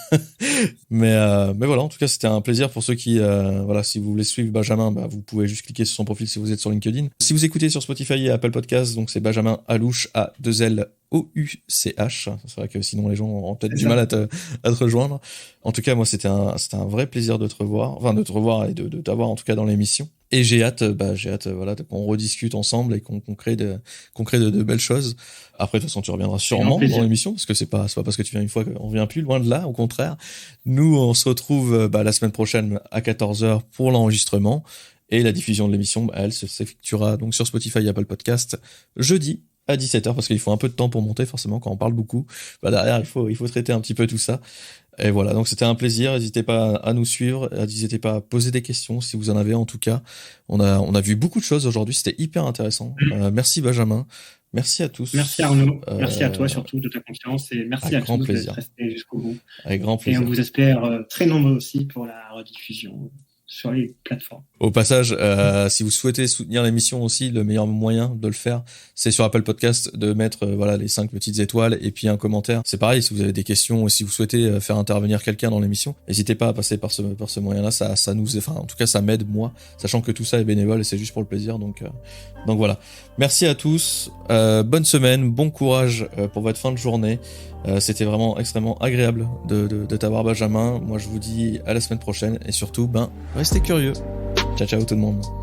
Speaker 1: mais voilà. En tout cas, c'était un plaisir pour ceux qui, voilà, si vous voulez suivre Benjamin, vous pouvez juste cliquer sur son profil si vous êtes sur LinkedIn. Si vous écoutez sur Spotify et Apple Podcasts, donc c'est Benjamin Alouche, A2L OUCH. C'est vrai que sinon les gens ont peut-être du mal à te rejoindre. En tout cas, moi, c'était un vrai plaisir de te revoir et de t'avoir en tout cas dans l'émission. Et j'ai hâte, voilà, qu'on rediscute ensemble et qu'on crée de belles choses. Après, de toute façon, tu reviendras sûrement dans l'émission, parce que c'est pas parce que tu viens une fois qu'on vient plus, loin de là, au contraire. Nous, on se retrouve, la semaine prochaine à 14h pour l'enregistrement. Et la diffusion de l'émission, elle s'effectuera donc sur Spotify et Apple Podcast jeudi à 17h, parce qu'il faut un peu de temps pour monter, forcément, quand on parle beaucoup. Derrière, il faut traiter un petit peu tout ça. Et voilà, donc c'était un plaisir. N'hésitez pas à nous suivre, n'hésitez pas à poser des questions si vous en avez. En tout cas, on a vu beaucoup de choses aujourd'hui, c'était hyper intéressant. Merci Benjamin, merci à tous.
Speaker 2: Merci Arnaud, merci à toi surtout de ta confiance, et merci à tous d'être restés jusqu'au bout.
Speaker 1: Avec grand plaisir.
Speaker 2: Et on vous espère très nombreux aussi pour la rediffusion sur les plateformes.
Speaker 1: Au passage, si vous souhaitez soutenir l'émission aussi, le meilleur moyen de le faire, c'est sur Apple Podcast de mettre les 5 petites étoiles et puis un commentaire. C'est pareil, si vous avez des questions ou si vous souhaitez faire intervenir quelqu'un dans l'émission, n'hésitez pas à passer par ce moyen-là. Ça nous, en tout cas, ça m'aide moi, sachant que tout ça est bénévole et c'est juste pour le plaisir. Donc voilà. Merci à tous. Bonne semaine, bon courage pour votre fin de journée. C'était vraiment extrêmement agréable de t'avoir, Benjamin. Moi, je vous dis à la semaine prochaine et surtout, restez curieux. Ciao, ciao tout le monde.